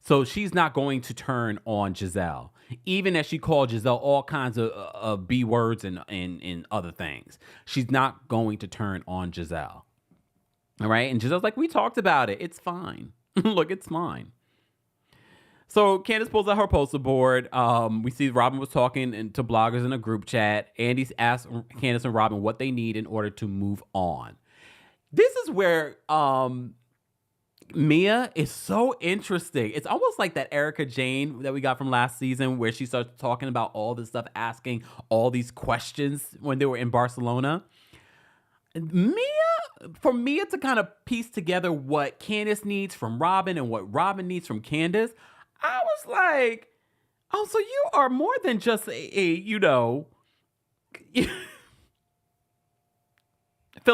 So she's not going to turn on Gizelle, even as she called Gizelle all kinds of B words and other things. She's not going to turn on Gizelle. All right. And Giselle's like, we talked about it. It's fine. Look, it's fine. So Candace pulls out her poster board. We see Robyn was talking to bloggers in a group chat. Andy's asked Candace and Robyn what they need in order to move on. This is where Mia is so interesting. It's almost like that Erica Jane that we got from last season where she starts talking about all this stuff, asking all these questions when they were in Barcelona. For Mia to kind of piece together what Candace needs from Robyn and what Robyn needs from Candace, I was like, oh, so you are more than just fill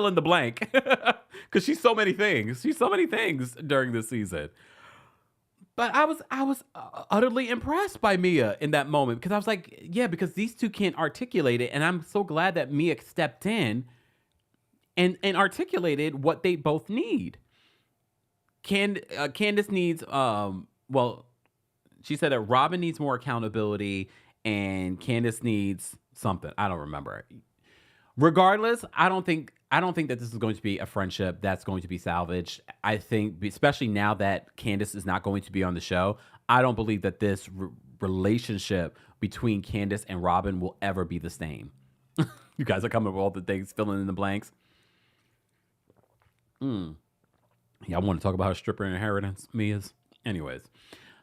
in the blank. Because she's so many things. She's so many things during this season. But I was utterly impressed by Mia in that moment because I was like, yeah, because these two can't articulate it. And I'm so glad that Mia stepped in and articulated what they both need. Candace needs, she said that Robyn needs more accountability and Candace needs something. I don't remember. Regardless, I don't think that this is going to be a friendship that's going to be salvaged. I think, especially now that Candace is not going to be on the show, I don't believe that this relationship between Candace and Robyn will ever be the same. You guys are coming with all the things, filling in the blanks. Yeah, I want to talk about her stripper inheritance, Mia's. Anyways.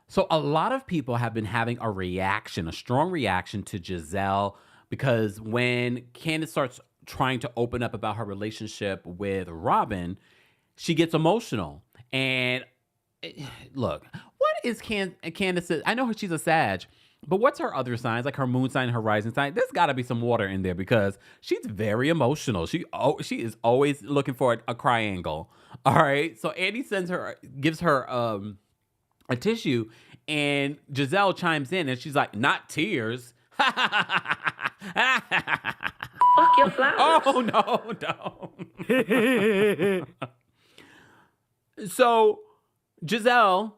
So a lot of people have been having a strong reaction to Gizelle because when Candace starts trying to open up about her relationship with Robyn, she gets emotional. And look, what is Candace? I know she's a Sag, but what's her other signs, like her moon sign and her rising sign? There's got to be some water in there because she's very emotional. She is always looking for a triangle. All right. So Andy gives her a tissue, and Gizelle chimes in, and she's like, "Not tears." Fuck your flowers. Oh no. So Gizelle,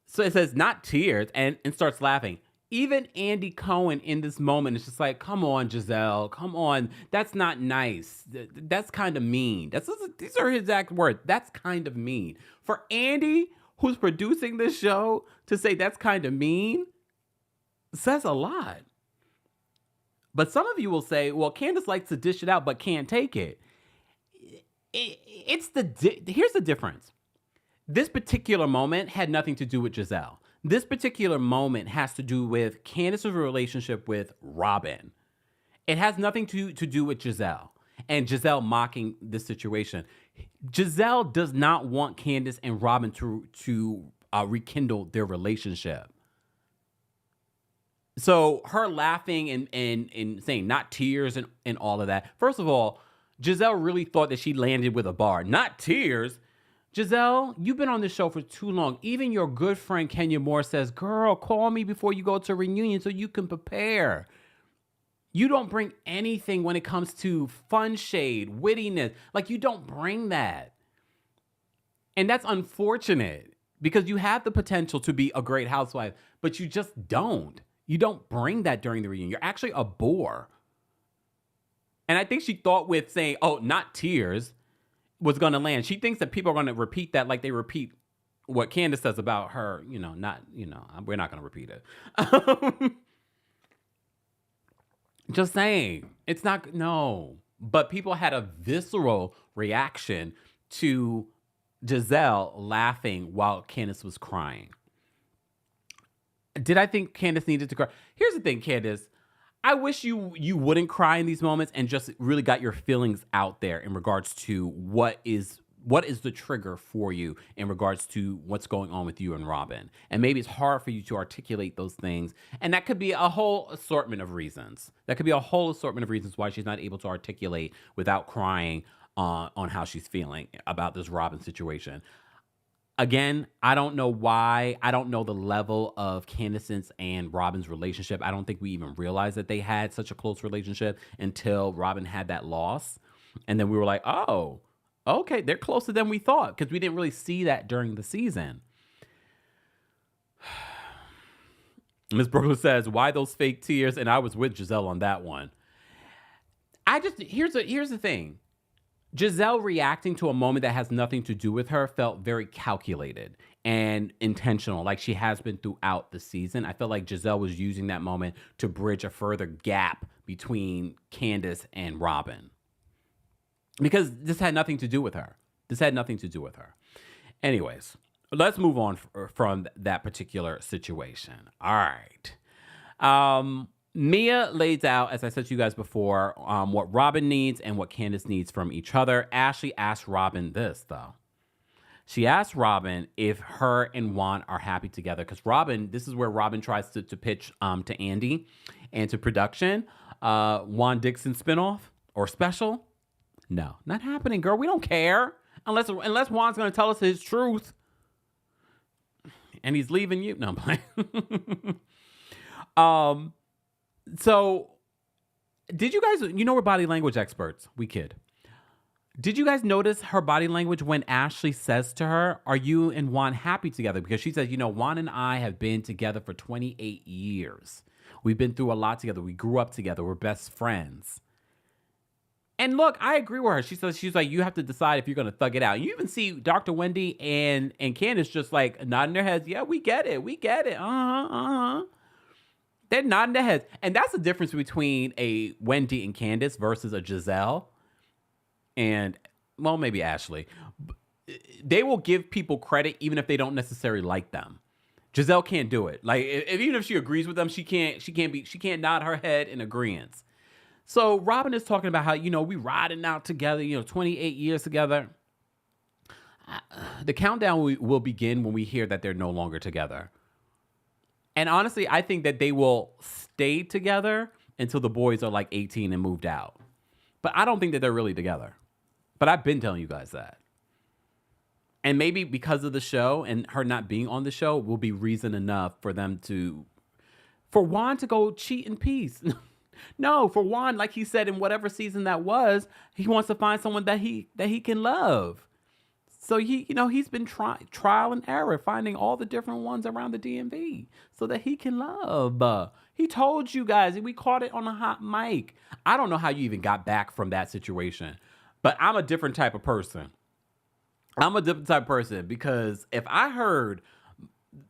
so it says not tears, and starts laughing. Even Andy Cohen in this moment is just like, come on, Gizelle, come on. That's not nice. That's kind of mean. These are his exact words. That's kind of mean. For Andy, who's producing this show, to say that's kind of mean says a lot. But some of you will say, well, Candace likes to dish it out but can't take it. Here's the difference. This particular moment had nothing to do with Gizelle. This particular moment has to do with Candace's relationship with Robyn. It has nothing to do with Gizelle and Gizelle mocking this situation. Gizelle does not want Candace and Robyn to rekindle their relationship. So her laughing and saying not tears and all of that. First of all, Gizelle really thought that she landed with a bar. Not tears. Gizelle, you've been on this show for too long. Even your good friend Kenya Moore says, girl, call me before you go to reunion so you can prepare. You don't bring anything when it comes to fun shade, wittiness. Like, you don't bring that. And that's unfortunate because you have the potential to be a great housewife, but you just don't. You don't bring that during the reunion. You're actually a bore. And I think she thought with saying, oh, not tears, was going to land. She thinks that people are going to repeat that like they repeat what Candace says about her, we're not going to repeat it. Just saying. It's not, no. But people had a visceral reaction to Gizelle laughing while Candace was crying. Did I think Candace needed to cry? Here's the thing, Candace. I wish you wouldn't cry in these moments and just really got your feelings out there in regards to what is the trigger for you in regards to what's going on with you and Robyn. And maybe it's hard for you to articulate those things. And that could be a whole assortment of reasons. That could be a whole assortment of reasons why she's not able to articulate without crying on how she's feeling about this Robyn situation. Again, I don't know why. I don't know the level of Candace's and Robyn's relationship. I don't think we even realized that they had such a close relationship until Robyn had that loss. And then we were like, oh, okay, they're closer than we thought because we didn't really see that during the season. Ms. Brooklyn says, why those fake tears? And I was with Gizelle on that one. Here's the thing. Gizelle reacting to a moment that has nothing to do with her felt very calculated and intentional, like she has been throughout the season. I felt like Gizelle was using that moment to bridge a further gap between Candace and Robyn. Because this had nothing to do with her. This had nothing to do with her. Anyways, let's move on from that particular situation. All right. Mia lays out, as I said to you guys before, what Robyn needs and what Candace needs from each other. Ashley asked Robyn this, though. She asked Robyn if her and Juan are happy together. Because Robyn, this is where Robyn tries to pitch to Andy and to production. Juan Dixon spinoff or special. No, not happening, girl. We don't care. Unless Juan's going to tell us his truth. And he's leaving you. No, I'm playing. So, did you guys, we're body language experts. We kid. Did you guys notice her body language when Ashley says to her, are you and Juan happy together? Because she says, Juan and I have been together for 28 years. We've been through a lot together. We grew up together. We're best friends. And look, I agree with her. She says, she's like, you have to decide if you're going to thug it out. You even see Dr. Wendy and Candace just like nodding their heads. Yeah, we get it. We get it. They're nodding their heads. And that's the difference between a Wendy and Candace versus a Gizelle and, well, maybe Ashley. They will give people credit even if they don't necessarily like them. Gizelle can't do it. Like, even if she agrees with them, she can't nod her head in agreement. So Robyn is talking about how, we riding out together, 28 years together. The countdown will begin when we hear that they're no longer together. And honestly, I think that they will stay together until the boys are like 18 and moved out. But I don't think that they're really together. But I've been telling you guys that. And maybe because of the show and her not being on the show will be reason enough for Juan to go cheat in peace. No, for Juan, like he said in whatever season that was, he wants to find someone that he can love. So he's been trial and error, finding all the different ones around the DMV so that he can love. He told you guys, we caught it on a hot mic. I don't know how you even got back from that situation, but I'm a different type of person. Because if I heard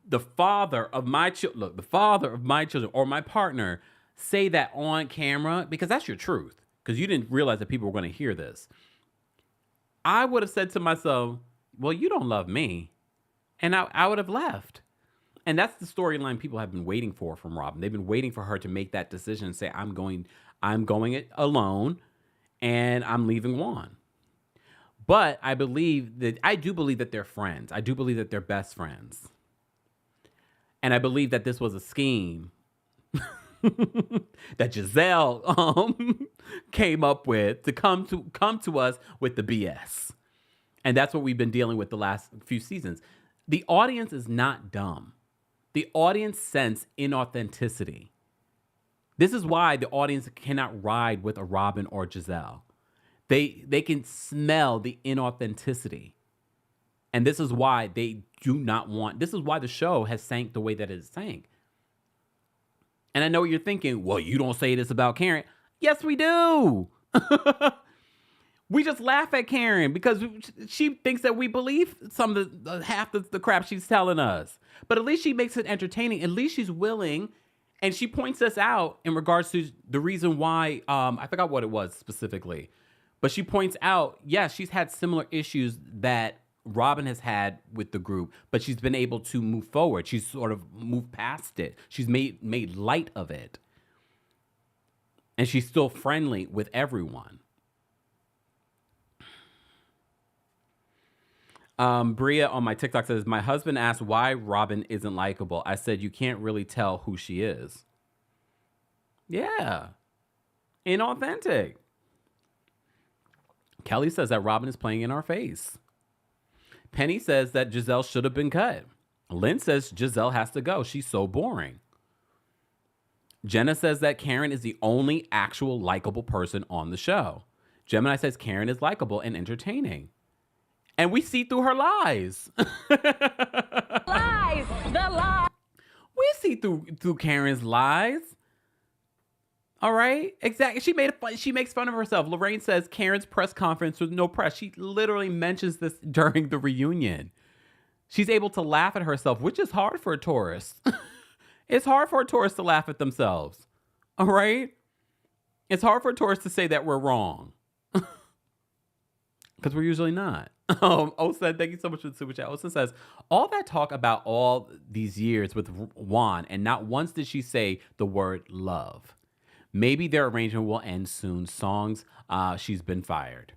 the father of my children or my partner say that on camera, because that's your truth, because you didn't realize that people were going to hear this, I would have said to myself, well, you don't love me. And I would have left. And that's the storyline people have been waiting for from Robyn. They've been waiting for her to make that decision and say, I'm going it alone and I'm leaving Juan. But I do believe that they're friends. I do believe that they're best friends. And I believe that this was a scheme that Gizelle came up with to come to us with the BS. And that's what we've been dealing with the last few seasons. The audience is not dumb. The audience sense inauthenticity. This is why the audience cannot ride with a Robyn or Gizelle. They can smell the inauthenticity. And this is why they do not want, this is why the show has sank the way that it sank. And I know what you're thinking, well, you don't say this about Karen. Yes, we do. We just laugh at Karen because she thinks that we believe some of half the crap she's telling us. But at least she makes it entertaining. At least she's willing. And she points us out in regards to the reason why, I forgot what it was specifically. But she points out, yes, she's had similar issues that Robyn has had with the group, but she's been able to move forward. She's sort of moved past it. She's made light of it. And she's still friendly with everyone. Bria on my TikTok says, my husband asked why Robyn isn't likable. I said, you can't really tell who she is. Yeah. Inauthentic. Kelly says that Robyn is playing in our face. Penny says that Gizelle should have been cut. Lynn says Gizelle has to go. She's so boring. Jenna says that Karen is the only actual likable person on the show. Gemini says Karen is likable and entertaining. And we see through her lies. Lies! The lies! We see through Karen's lies. All right, exactly. She makes fun of herself. Lorraine says Karen's press conference with no press. She literally mentions this during the reunion. She's able to laugh at herself, which is hard for a Taurus. It's hard for a Taurus to laugh at themselves. All right? It's hard for a Taurus to say that we're wrong. Because we're usually not. Osen, thank you so much for the super chat. Osen says, all that talk about all these years with Juan, and not once did she say the word love. Maybe their arrangement will end soon. Songs, she's been fired.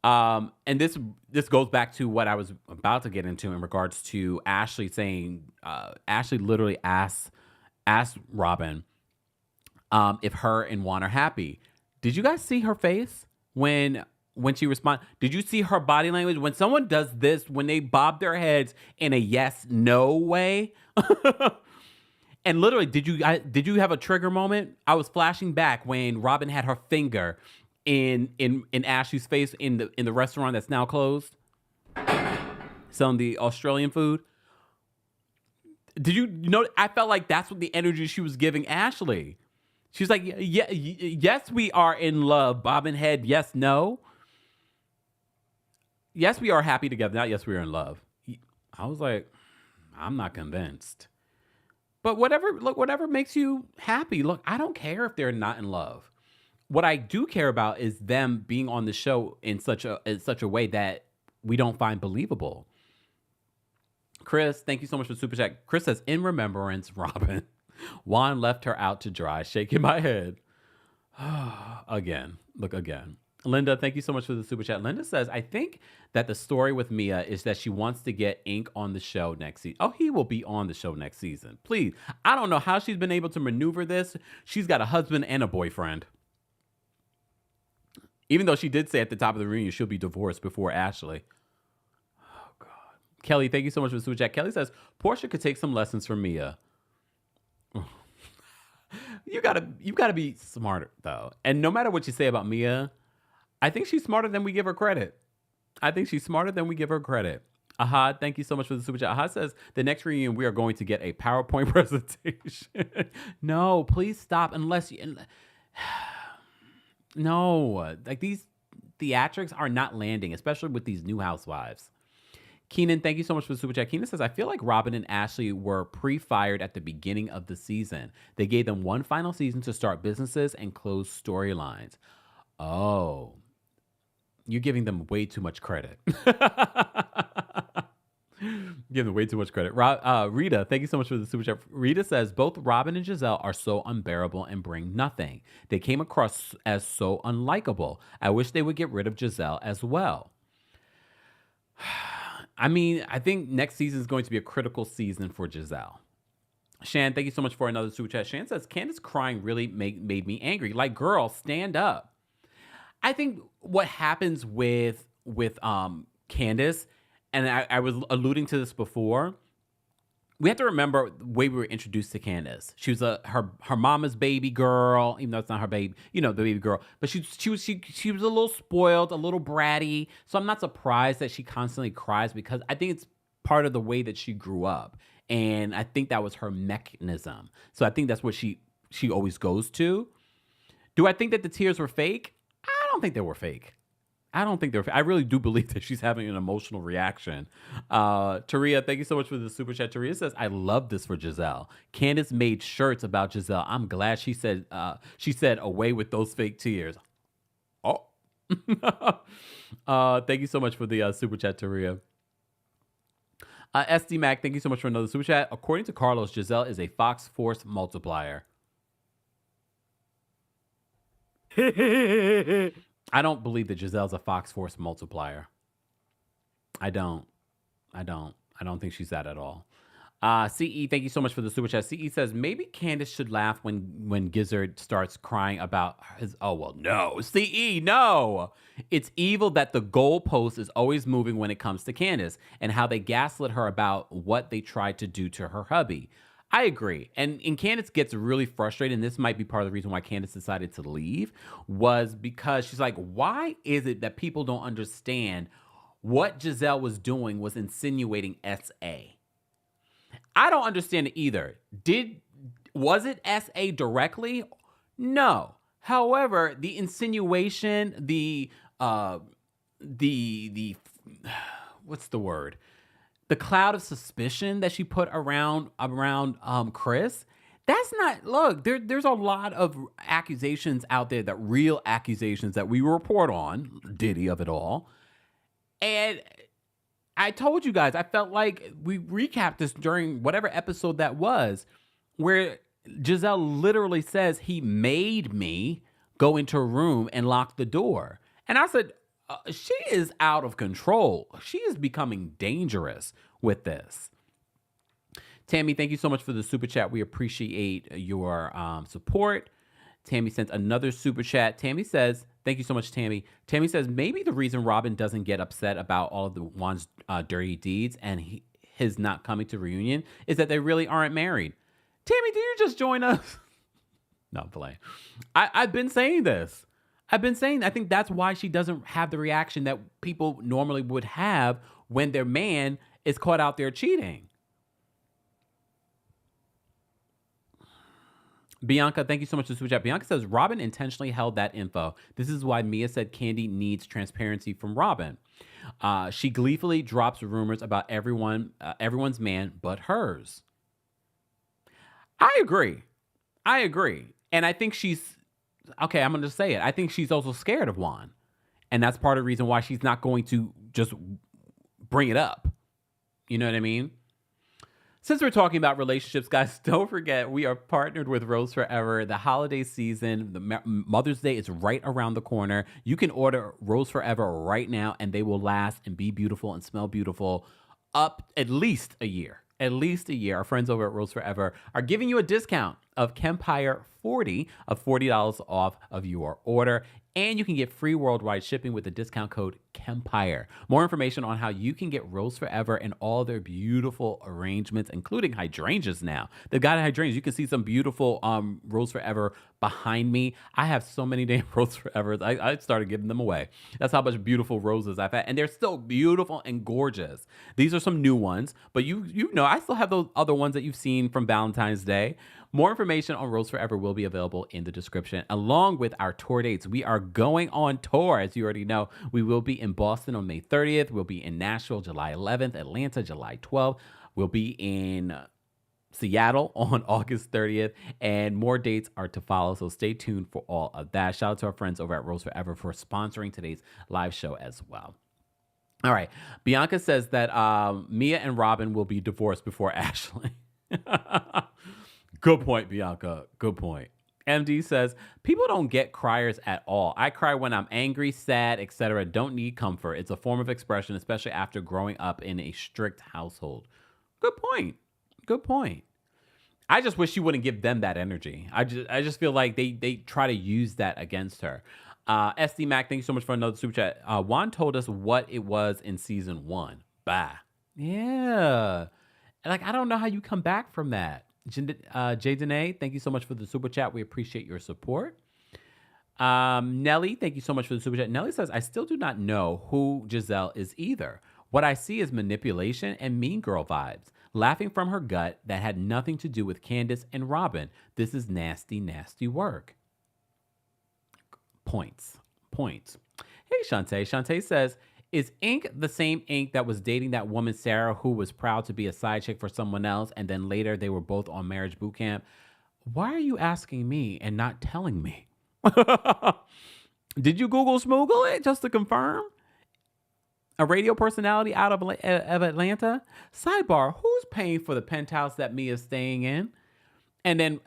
And this goes back to what I was about to get into in regards to Ashley saying, Ashley literally asked Robyn if her and Juan are happy. Did you guys see her face when she responded? Did you see her body language? When someone does this, when they bob their heads in a yes, no way. And literally, did you have a trigger moment? I was flashing back when Robyn had her finger in Ashley's face in the restaurant that's now closed, selling the Australian food. Did you know? I felt like that's what the energy she was giving Ashley. She was like, yeah, yes, we are in love. Bobbing head, yes, no. Yes, we are happy together. Not yes, we are in love. I was like, I'm not convinced. But whatever makes you happy. Look, I don't care if they're not in love. What I do care about is them being on the show in such a way that we don't find believable. Chris, thank you so much for the super chat. Chris says, in remembrance, Robyn, Juan left her out to dry, shaking my head. Again. Linda, thank you so much for the super chat. Linda says, I think that the story with Mia is that she wants to get Ink on the show next season. Oh, he will be on the show next season. Please. I don't know how she's been able to maneuver this. She's got a husband and a boyfriend. Even though she did say at the top of the reunion she'll be divorced before Ashley. Oh, God. Kelly, thank you so much for the super chat. Kelly says, Portia could take some lessons from Mia. You gotta be smarter, though. And no matter what you say about Mia, I think she's smarter than we give her credit. Ahad, thank you so much for the super chat. Ahad says, the next reunion, we are going to get a PowerPoint presentation. No, please stop. Unless you... No. Like, these theatrics are not landing, especially with these new housewives. Keenan, thank you so much for the super chat. Keenan says, I feel like Robyn and Ashley were pre-fired at the beginning of the season. They gave them one final season to start businesses and close storylines. Oh, you're giving them way too much credit. Giving them way too much credit. Rita, thank you so much for the super chat. Rita says, both Robyn and Gizelle are so unbearable and bring nothing. They came across as so unlikable. I wish they would get rid of Gizelle as well. I mean, I think next season is going to be a critical season for Gizelle. Shan, thank you so much for another super chat. Shan says, Candace crying really made me angry. Like, girl, stand up. I think what happens with Candace, and I was alluding to this before, we have to remember the way we were introduced to Candace. She was her mama's baby girl, even though it's not her baby, the baby girl. But she was a little spoiled, a little bratty. So I'm not surprised that she constantly cries, because I think it's part of the way that she grew up, and I think that was her mechanism. So I think that's what she always goes to. Do I think that the tears were fake? I don't think they were fake. I really do believe that she's having an emotional reaction. Taria, thank you so much for the super chat. Taria says, I love this for Gizelle. Candace made shirts about Gizelle. I'm glad she said away with those fake tears. Oh. Thank you so much for the super chat, Taria. SD Mac, thank you so much for another super chat. According to Carlos, Gizelle is a Fox Force multiplier. I don't believe that Giselle's a Fox Force multiplier. I don't think she's that at all. CE, thank you so much for the super chat. CE says, maybe Candace should laugh when Gizzard starts crying about his... Oh, well, no. CE, no. It's evil that the goalpost is always moving when it comes to Candace, and how they gaslit her about what they tried to do to her hubby. I agree. And Candace gets really frustrated, and this might be part of the reason why Candace decided to leave, was because she's like, why is it that people don't understand what Gizelle was doing was insinuating SA? I don't understand it either. Was it SA directly? No. However, the insinuation, the what's the word? The cloud of suspicion that she put around Chris. That's not, look, there's a lot of accusations out there, that real accusations that we report on, Diddy of it all. And I told you guys, I felt like we recapped this during whatever episode that was, where Gizelle literally says he made me go into a room and lock the door. And I said, she is out of control. She is becoming dangerous with this. Tammy, thank you so much for the super chat. We appreciate your support. Tammy sent another super chat. Tammy says, thank you so much, Tammy. Tammy says, maybe the reason Robyn doesn't get upset about all of the Juan's dirty deeds and his not coming to reunion is that they really aren't married. Tammy, did you just join us? No, I'm playing. I've been saying this. I think that's why she doesn't have the reaction that people normally would have when their man is caught out there cheating. Bianca, thank you so much for the super chat. Bianca says, Robyn intentionally held that info. This is why Mia said Kandi needs transparency from Robyn. She gleefully drops rumors about everyone's man but hers. I agree. And I think she's, okay, I'm going to say it. I think she's also scared of Juan. And that's part of the reason why she's not going to just bring it up. You know what I mean? Since we're talking about relationships, guys, don't forget we are partnered with Rose Forever. The holiday season, the Mother's Day is right around the corner. You can order Rose Forever right now, and they will last and be beautiful and smell beautiful up at least a year. At least a year. Our friends over at Rose Forever are giving you a discount of Kempire 40 of $40 off of your order. And you can get free worldwide shipping with the discount code Kempire. More information on how you can get Rose Forever and all their beautiful arrangements, including hydrangeas now. They've got hydrangeas. You can see some beautiful Rose Forever behind me. I have so many damn Rose Forevers. I started giving them away. That's how much beautiful roses I've had. And they're still beautiful and gorgeous. These are some new ones, but you know, I still have those other ones that you've seen from Valentine's Day. More information on Rose Forever will be available in the description, along with our tour dates. We are going on tour, as you already know. We will be in Boston on May 30th. We'll be in Nashville July 11th, Atlanta July 12th. We'll be in Seattle on August 30th, and more dates are to follow, so stay tuned for all of that. Shout out to our friends over at Rose Forever for sponsoring today's live show as well. All right. Bianca says that Mia and Robyn will be divorced before Ashley. Good point, Bianca. Good point. MD says, people don't get criers at all. I cry when I'm angry, sad, etc. Don't need comfort. It's a form of expression, especially after growing up in a strict household. Good point. Good point. I just wish she wouldn't give them that energy. I just feel like they try to use that against her. SD Mac, thank you so much for another super chat. Juan told us what it was in season 1. Bah. Yeah. Like, I don't know how you come back from that. Jay Dene, thank you so much for the super chat. We appreciate your support. Nelly, thank you so much for the super chat. Nelly says, I still do not know who Gizelle is either. What I see is manipulation and mean girl vibes. Laughing from her gut that had nothing to do with Candace and Robyn. This is nasty, nasty work. Points. Hey, Shantae. Shantae says, is Ink the same Ink that was dating that woman, Sarah, who was proud to be a side chick for someone else, and then later they were both on marriage boot camp? Why are you asking me and not telling me? Did you Google Smoogle it just to confirm? A radio personality out of Atlanta? Sidebar, who's paying for the penthouse that Mia's staying in? And then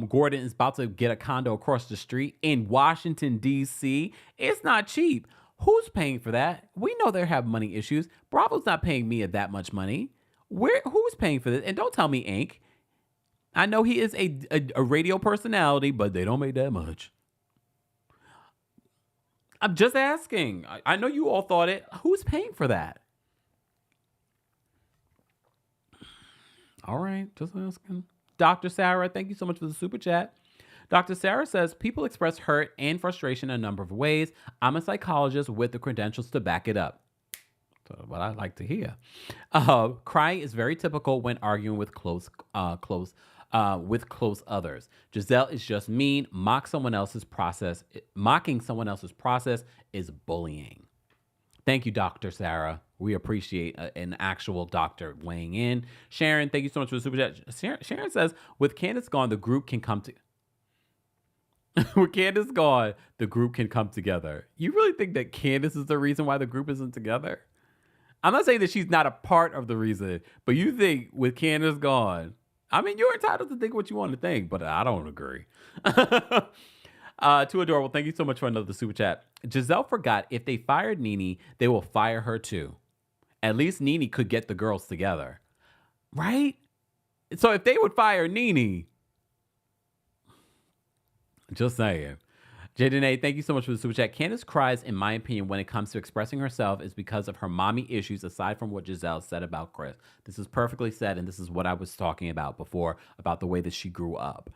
Gordon is about to get a condo across the street in Washington, D.C. It's not cheap. Who's paying for that? We know they have money issues. Bravo's not paying Mia that much money. Who's paying for this? And don't tell me Ink. I know he is a radio personality, but they don't make that much. I'm just asking. I know you all thought it. Who's paying for that? All right, just asking. Dr. Sarah, thank you so much for the super chat. Dr. Sarah says, people express hurt and frustration in a number of ways. I'm a psychologist with the credentials to back it up. So what I like to hear. Cry is very typical when arguing with close with close others. Gizelle is just mean. Mocking someone else's process is bullying. Thank you, Dr. Sarah. We appreciate an actual doctor weighing in. Sharon, thank you so much for the super chat. Sharon says, with Candace gone, the group can come to. With Candace gone, the group can come together. You really think that Candace is the reason why the group isn't together? I'm not saying that she's not a part of the reason, but you think with Candace gone, I mean, you're entitled to think what you want to think, but I don't agree. Too adorable. Thank you so much for another super chat. Gizelle forgot if they fired Nene, they will fire her too. At least Nene could get the girls together. Right? So if they would fire Nene, just saying. Jadene, thank you so much for the super chat. Candace cries, in my opinion, when it comes to expressing herself is because of her mommy issues, aside from what Gizelle said about Chris. This is perfectly said, and this is what I was talking about before, about the way that she grew up.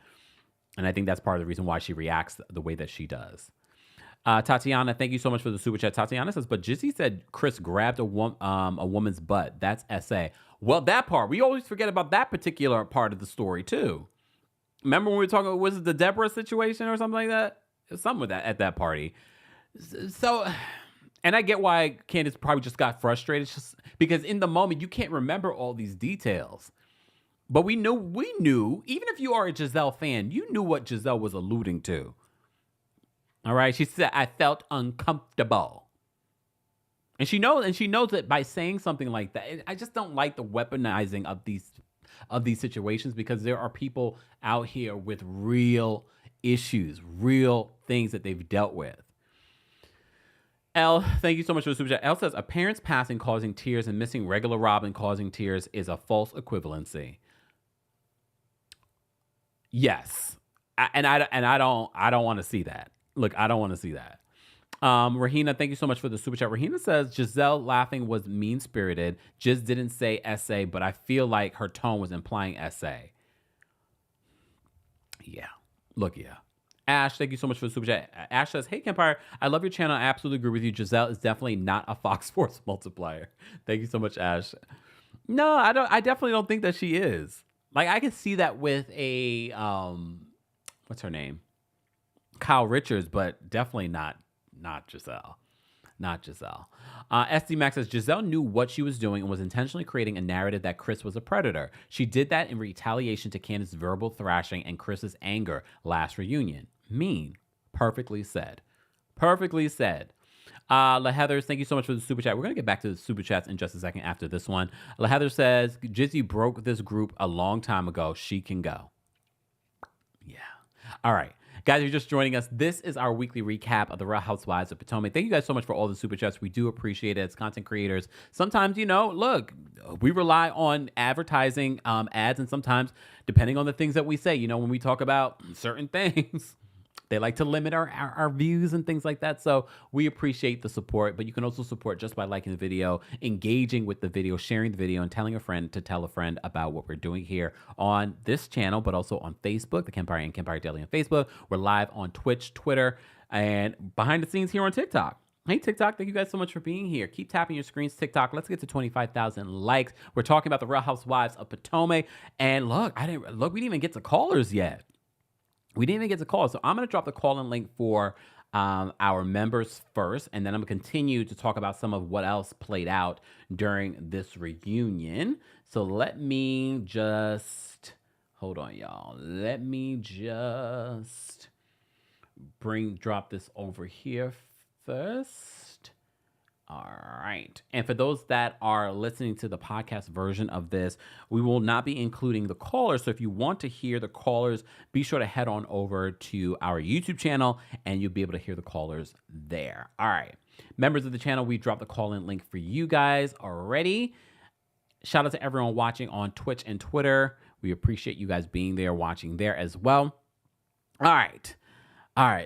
And I think that's part of the reason why she reacts the way that she does. Tatiana, thank you so much for the super chat. Tatiana says, but Jizzy said Chris grabbed a woman's butt. That's SA. Well, that part, we always forget about that particular part of the story, too. Remember when we were talking, was it the Deborah situation or something like that? Something with that at that party. So, and I get why Candace probably just got frustrated, just because in the moment you can't remember all these details. But we knew, even if you are a Gizelle fan, you knew what Gizelle was alluding to. All right, she said, "I felt uncomfortable," and she knows that by saying something like that. I just don't like the weaponizing of these situations, because there are people out here with real issues, real things that they've dealt with. L, thank you so much for the super chat. L says, a parent's passing causing tears and missing regular Robyn causing tears is a false equivalency. Yes. I don't want to see that. Look, I don't want to see that. Rahina, thank you so much for the super chat. Rahina says, Gizelle laughing was mean-spirited. Just didn't say SA, but I feel like her tone was implying SA. Yeah. Look, yeah. Ash, thank you so much for the super chat. Ash says, hey, Kempire, I love your channel. I absolutely agree with you. Gizelle is definitely not a Fox Sports multiplier. Thank you so much, Ash. No, I definitely don't think that she is. Like, I could see that with a, what's her name? Kyle Richards, but definitely not Gizelle. Not Gizelle. SD Max says, Gizelle knew what she was doing and was intentionally creating a narrative that Chris was a predator. She did that in retaliation to Candace's verbal thrashing and Chris's anger last reunion. Mean. Perfectly said. Perfectly said. La Heathers, thank you so much for the super chat. We're going to get back to the super chats in just a second after this one. La Heather says, Jizzy broke this group a long time ago. She can go. Yeah. All right. Guys, if you're just joining us, this is our weekly recap of the Real Housewives of Potomac. Thank you guys so much for all the super chats. We do appreciate it as content creators. Sometimes, look, we rely on advertising ads, and sometimes, depending on the things that we say, when we talk about certain things, they like to limit our views and things like that. So we appreciate the support, but you can also support just by liking the video, engaging with the video, sharing the video, and telling a friend to tell a friend about what we're doing here on this channel, but also on Facebook, TheKempire and Kempire Daily on Facebook. We're live on Twitch, Twitter, and behind the scenes here on TikTok. Hey, TikTok, thank you guys so much for being here. Keep tapping your screens, TikTok. Let's get to 25,000 likes. We're talking about the Real Housewives of Potomac. And look, we didn't even get to callers yet. We didn't even get to call. So I'm going to drop the call-in link for our members first, and then I'm going to continue to talk about some of what else played out during this reunion. So let me just, hold on, y'all. Let me just drop this over here first. All right. And for those that are listening to the podcast version of this, we will not be including the callers. So if you want to hear the callers, be sure to head on over to our YouTube channel and you'll be able to hear the callers there. All right. Members of the channel, we dropped the call-in link for you guys already. Shout out to everyone watching on Twitch and Twitter. We appreciate you guys being there, watching there as well. All right.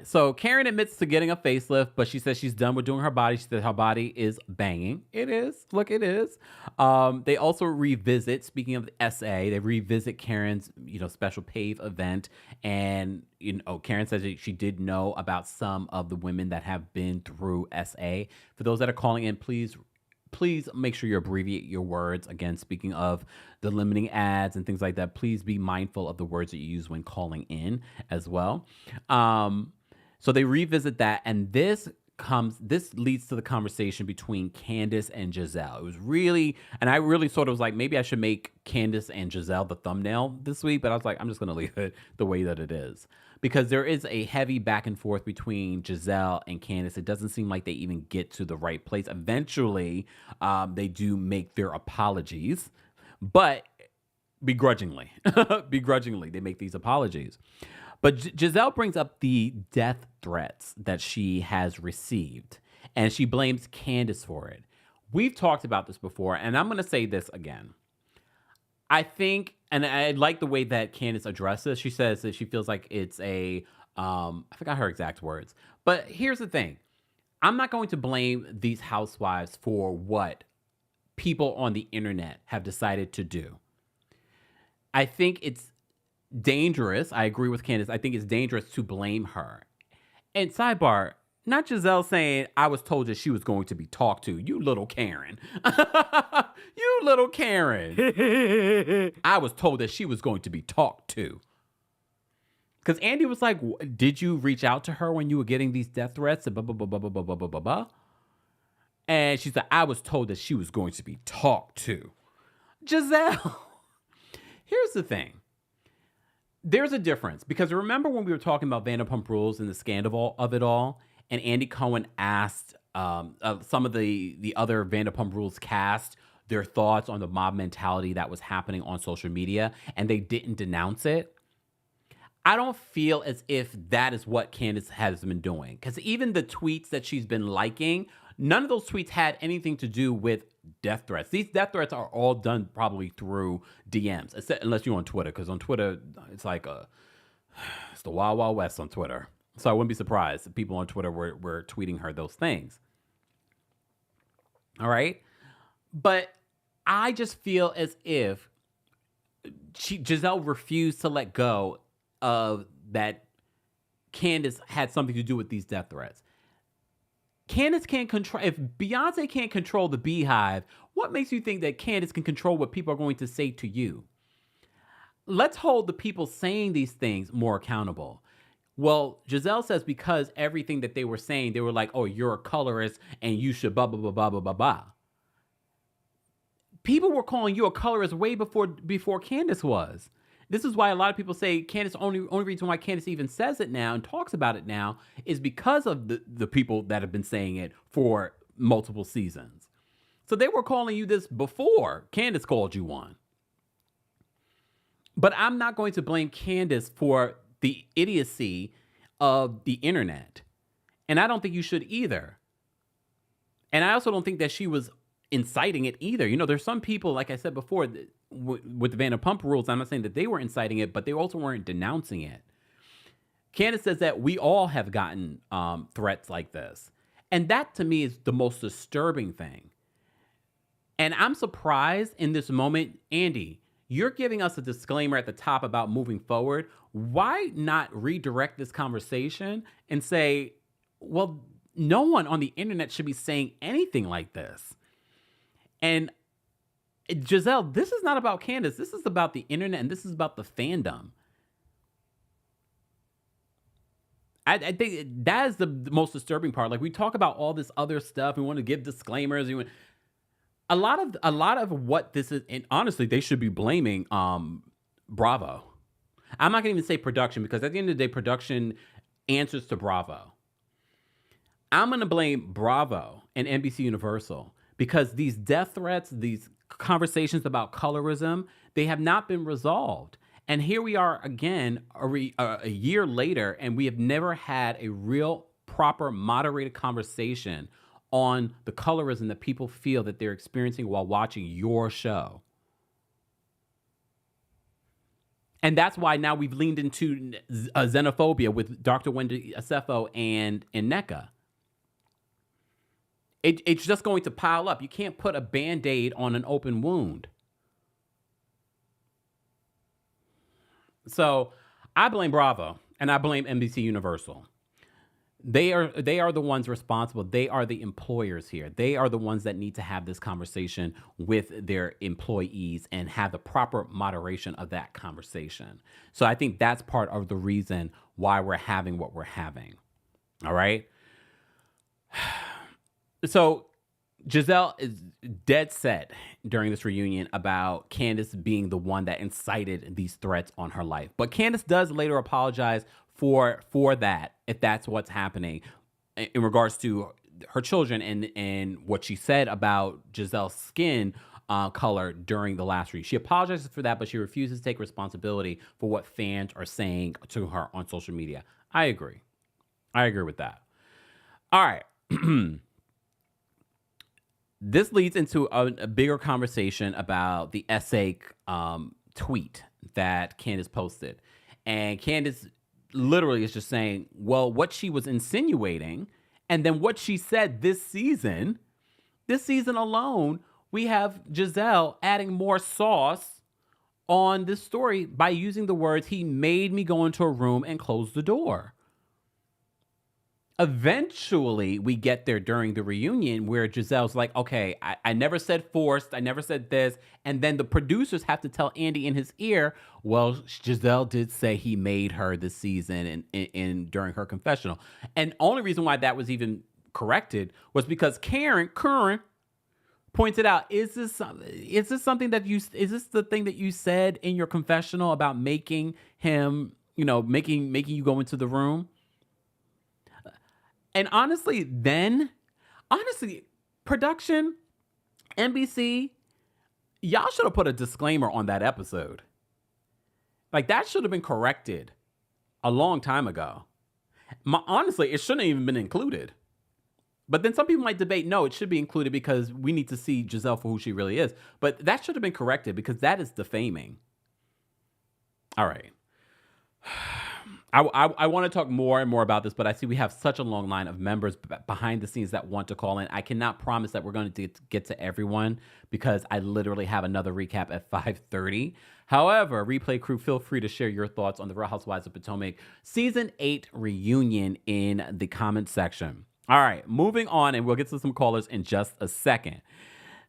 So Karen admits to getting a facelift, but she says she's done with doing her body. She said her body is banging. It is. Look, it is. They also revisit, speaking of the SA, they revisit Karen's, special PAVE event. And, Karen says she did know about some of the women that have been through SA. For those that are calling in, please please make sure you abbreviate your words. Again, speaking of the limiting ads and things like that, please be mindful of the words that you use when calling in as well. So they revisit that, and this leads to the conversation between Candace and Gizelle. It was really, and I really sort of was like, maybe I should make Candace and Gizelle the thumbnail this week, but I was like, I'm just going to leave it the way that it is. Because there is a heavy back and forth between Gizelle and Candace. It doesn't seem like they even get to the right place. Eventually, they do make their apologies, but begrudgingly. Begrudgingly, they make these apologies. But Gizelle brings up the death threats that she has received, and she blames Candace for it. We've talked about this before, and I'm going to say this again. I think, and I like the way that Candace addresses. She says that she feels like it's I forgot her exact words. But here's the thing. I'm not going to blame these housewives for what people on the internet have decided to do. I think it's dangerous. I agree with Candace. I think it's dangerous to blame her. And sidebar, not Gizelle saying, I was told that she was going to be talked to. You little Karen. You little Karen. I was told that she was going to be talked to. Because Andy was like, did you reach out to her when you were getting these death threats? And blah, blah, blah, blah, blah, blah, blah, blah, blah. And she said, I was told that she was going to be talked to. Gizelle. Here's the thing. There's a difference. Because remember when we were talking about Vanderpump Rules and the scandal of it all? And Andy Cohen asked some of the other Vanderpump Rules cast their thoughts on the mob mentality that was happening on social media, and they didn't denounce it. I don't feel as if that is what Candace has been doing. Because even the tweets that she's been liking, none of those tweets had anything to do with death threats. These death threats are all done probably through DMs, unless you're on Twitter. Because on Twitter, it's like it's the Wild Wild West on Twitter. So I wouldn't be surprised if people on Twitter were tweeting her those things. All right? But I just feel as if Gizelle refused to let go of that Candace had something to do with these death threats. Candace can't control, if Beyonce can't control the Beehive, what makes you think that Candace can control what people are going to say to you? Let's hold the people saying these things more accountable. Well, Gizelle says because everything that they were saying, they were like, oh, you're a colorist and you should blah, blah, blah, blah, blah, blah, blah. People were calling you a colorist way before Candace was. This is why a lot of people say Candace, only reason why Candace even says it now and talks about it now is because of the people that have been saying it for multiple seasons. So they were calling you this before Candace called you one. But I'm not going to blame Candace for the idiocy of the internet. And I don't think you should either. And I also don't think that she was inciting it either. You know, there's some people, like I said before, with the Vanderpump Rules, I'm not saying that they were inciting it, but they also weren't denouncing it. Candace says that we all have gotten threats like this. And that to me is the most disturbing thing. And I'm surprised in this moment, Andy, you're giving us a disclaimer at the top about moving forward. Why not redirect this conversation and say, well, no one on the internet should be saying anything like this. And Gizelle, this is not about Candace. This is about the internet, and this is about the fandom. I think that is the most disturbing part. Like, we talk about all this other stuff. We want to give disclaimers. A lot of what this is, and honestly, they should be blaming Bravo. I'm not going to even say production, because at the end of the day, production answers to Bravo. I'm going to blame Bravo and NBC Universal, because these death threats, these conversations about colorism, they have not been resolved. And here we are again, a year later, and we have never had a real, proper, moderated conversation on the colorism that people feel that they're experiencing while watching your show. And that's why now we've leaned into xenophobia with Dr. Wendy Asefo and Nneka. It's just going to pile up. You can't put a Band-Aid on an open wound. So I blame Bravo and I blame NBC Universal. They are the ones responsible. They are the employers here. They are the ones that need to have this conversation with their employees and have the proper moderation of that conversation. So I think that's part of the reason why we're having what we're having. All right. So Gizelle is dead set during this reunion about Candace being the one that incited these threats on her life. But Candace does later apologize for that, if that's what's happening in regards to her children and what she said about Gizelle's skin color during the last read. She apologizes for that, but she refuses to take responsibility for what fans are saying to her on social media. I agree with that. All right. This leads into a bigger conversation about the essay tweet that Candace posted. And Candace literally is just saying, well, what she was insinuating and then what she said this season alone, we have Gizelle adding more sauce on this story by using the words, he made me go into a room and close the door. Eventually, we get there during the reunion where Gizelle's like, okay, I never said forced. I never said this. And then the producers have to tell Andy in his ear, well, Gizelle did say he made her this season and during her confessional. And only reason why that was even corrected was because Karen pointed out, is this something that is this the thing that you said in your confessional about making him, making you go into the room? And honestly, production, NBC, y'all should have put a disclaimer on that episode. Like, that should have been corrected a long time ago. Honestly, it shouldn't have even been included. But then some people might debate, no, it should be included because we need to see Gizelle for who she really is. But that should have been corrected because that is defaming. All right. I want to talk more and more about this, but I see we have such a long line of members behind the scenes that want to call in. I cannot promise that we're going to get to everyone because I literally have another recap at 5:30. However, replay crew, feel free to share your thoughts on the Real Housewives of Potomac Season 8 reunion in the comments section. All right, moving on, and we'll get to some callers in just a second.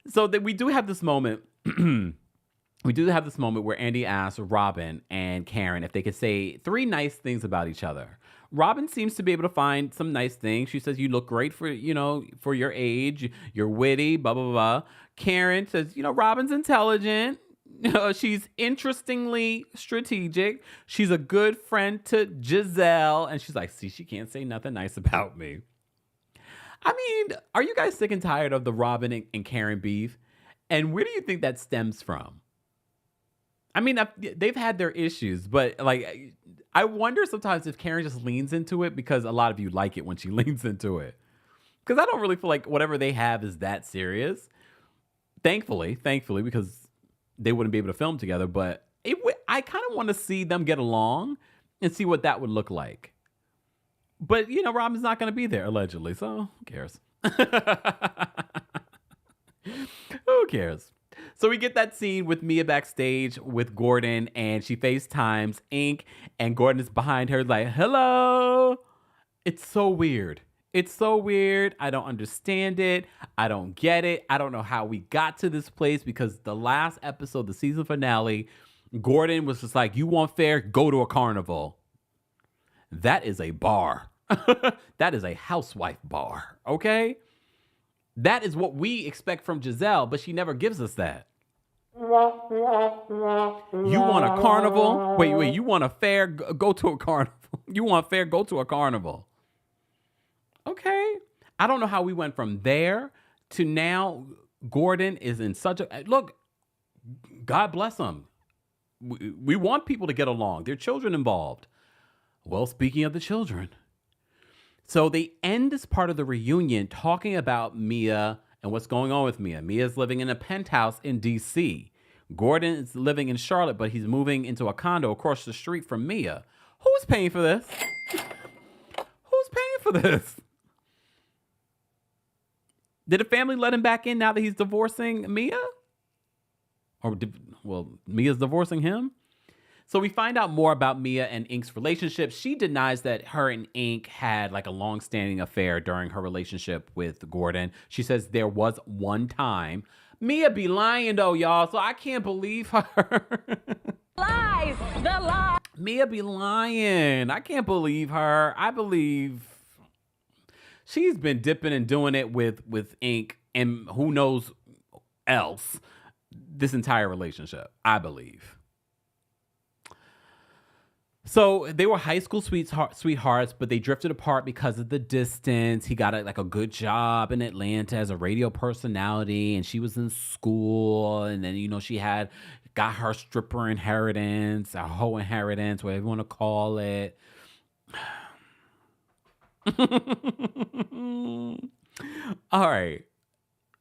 So that we do have this moment. We do have this moment where Andy asks Robyn and Karen if they could say 3 nice things about each other. Robyn seems to be able to find some nice things. She says, you look great for your age. You're witty, blah, blah, blah. Karen says, Robyn's intelligent. She's interestingly strategic. She's a good friend to Gizelle. And she's like, see, she can't say nothing nice about me. I mean, are you guys sick and tired of the Robyn and Karen beef? And where do you think that stems from? I mean, they've had their issues, but I wonder sometimes if Karen just leans into it because a lot of you like it when she leans into it. Because I don't really feel like whatever they have is that serious. Thankfully, because they wouldn't be able to film together. But I kind of want to see them get along and see what that would look like. But, Robyn's not going to be there, allegedly. So who cares? Who cares? So we get that scene with Mia backstage with Gordon, and she FaceTimes Ink, and Gordon is behind her like, hello. It's so weird. I don't understand it. I don't get it. I don't know how we got to this place because the last episode, the season finale, Gordon was just like, you want fair? Go to a carnival. That is a bar. That is a housewife bar, okay? That is what we expect from Gizelle, but she never gives us that. You want a carnival? Wait, you want a fair? Go to a carnival. You want fair? Go to a carnival. Okay. I don't know how we went from there to now Gordon is in such a... Look, God bless him. We want people to get along. There are children involved. Well, speaking of the children... So they end this part of the reunion talking about Mia and what's going on with Mia. Mia's living in a penthouse in D.C. Gordon is living in Charlotte, but he's moving into a condo across the street from Mia. Who's paying for this? Who's paying for this? Did the family let him back in now that he's divorcing Mia? Mia's divorcing him? So we find out more about Mia and Ink's relationship. She denies that her and Ink had like a long-standing affair during her relationship with Gordon. She says there was one time. Mia be lying though, y'all, so I can't believe her. Lies! The lie! Mia be lying. I can't believe her. I believe she's been dipping and doing it with Ink and who knows else this entire relationship, I believe. So they were high school sweethearts, but they drifted apart because of the distance. He got a good job in Atlanta as a radio personality, and she was in school. And then, she got her stripper inheritance, a hoe inheritance, whatever you want to call it. All right.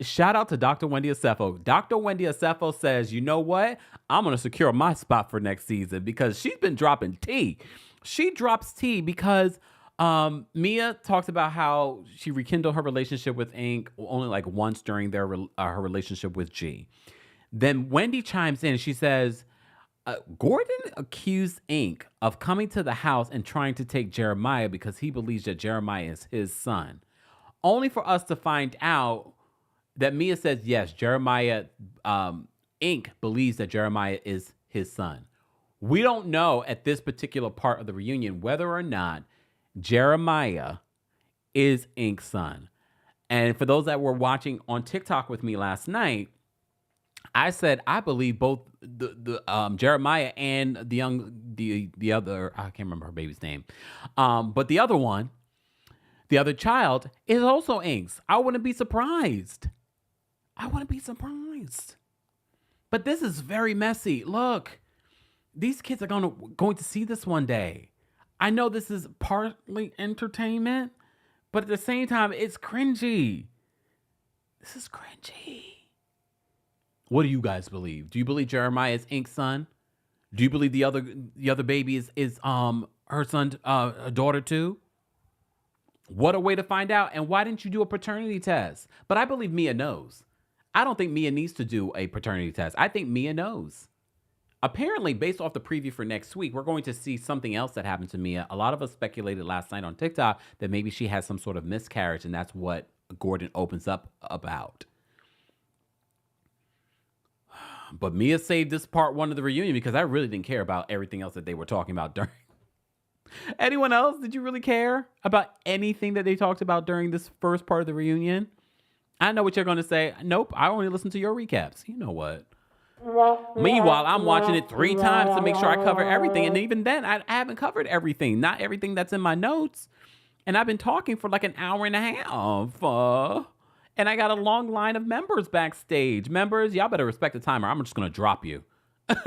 Shout out to Dr. Wendy Acefo. Dr. Wendy Acefo says, you know what? I'm going to secure my spot for next season because she's been dropping tea. She drops tea because Mia talks about how she rekindled her relationship with Ink only like once during her relationship with G. Then Wendy chimes in. She says, Gordon accused Ink of coming to the house and trying to take Jeremiah because he believes that Jeremiah is his son. Only for us to find out that Mia says, yes, Jeremiah, Ink believes that Jeremiah is his son. We don't know at this particular part of the reunion whether or not Jeremiah is Ink's son. And for those that were watching on TikTok with me last night, I said I believe both the Jeremiah and the other, I can't remember her baby's name, but the other one, the other child is also Ink's. I wouldn't be surprised. But this is very messy. Look, these kids are going to see this one day. I know this is partly entertainment, but at the same time, it's cringy. This is cringy. What do you guys believe? Do you believe Jeremiah is Ink's son? Do you believe the other baby is her son, daughter too? What a way to find out. And why didn't you do a paternity test? But I believe Mia knows. I don't think Mia needs to do a paternity test. I think Mia knows. Apparently, based off the preview for next week, we're going to see something else that happened to Mia. A lot of us speculated last night on TikTok that maybe she has some sort of miscarriage, and that's what Gordon opens up about. But Mia saved this part one of the reunion because I really didn't care about everything else that they were talking about during. Anyone else? Did you really care about anything that they talked about during this first part of the reunion? I know what you're going to say. Nope, I only listen to your recaps. You know what? Meanwhile, I'm watching it 3 times to make sure I cover everything. And even then, I haven't covered everything. Not everything that's in my notes. And I've been talking for like an hour and a half. And I got a long line of members backstage. Members, y'all better respect the timer. I'm just going to drop you. Yep.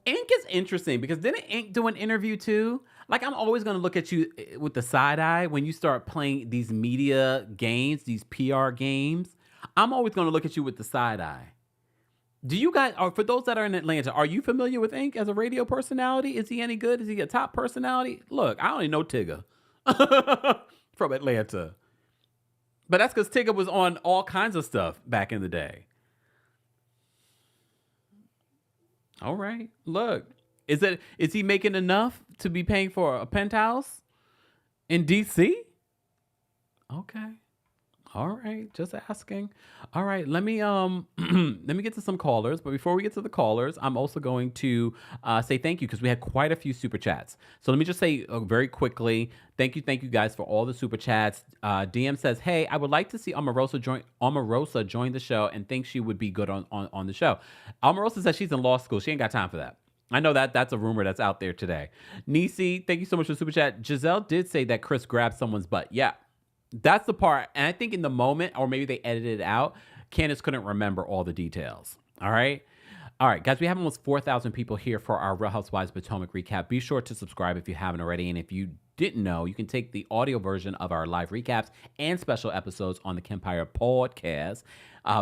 Ink is interesting because didn't Ink do an interview too? Like, I'm always going to look at you with the side eye when you start playing these media games, these PR games. I'm always going to look at you with the side eye. Do you guys, or for those that are in Atlanta, are you familiar with Ink as a radio personality? Is he any good? Is he a top personality? Look, I only know Tigger from Atlanta. But that's because Tigger was on all kinds of stuff back in the day. All right. Look, is he making enough to be paying for a penthouse in DC? Okay. All right, just asking. All right, let me let me get to some callers. But before we get to the callers, I'm also going to say thank you because we had quite a few super chats. So let me just say very quickly, thank you guys for all the super chats. DM says, hey, I would like to see Omarosa join the show and think she would be good on the show. Omarosa says she's in law school. She ain't got time for that. I know that's a rumor that's out there today. Nisi, thank you so much for the super chat. Gizelle did say that Chris grabbed someone's butt. Yeah. That's the part. And I think in the moment, or maybe they edited it out, Candace couldn't remember all the details. All right. All right, guys, we have almost 4,000 people here for our Real Housewives of Potomac recap. Be sure to subscribe if you haven't already. And if you didn't know, you can take the audio version of our live recaps and special episodes on the Kempire podcast.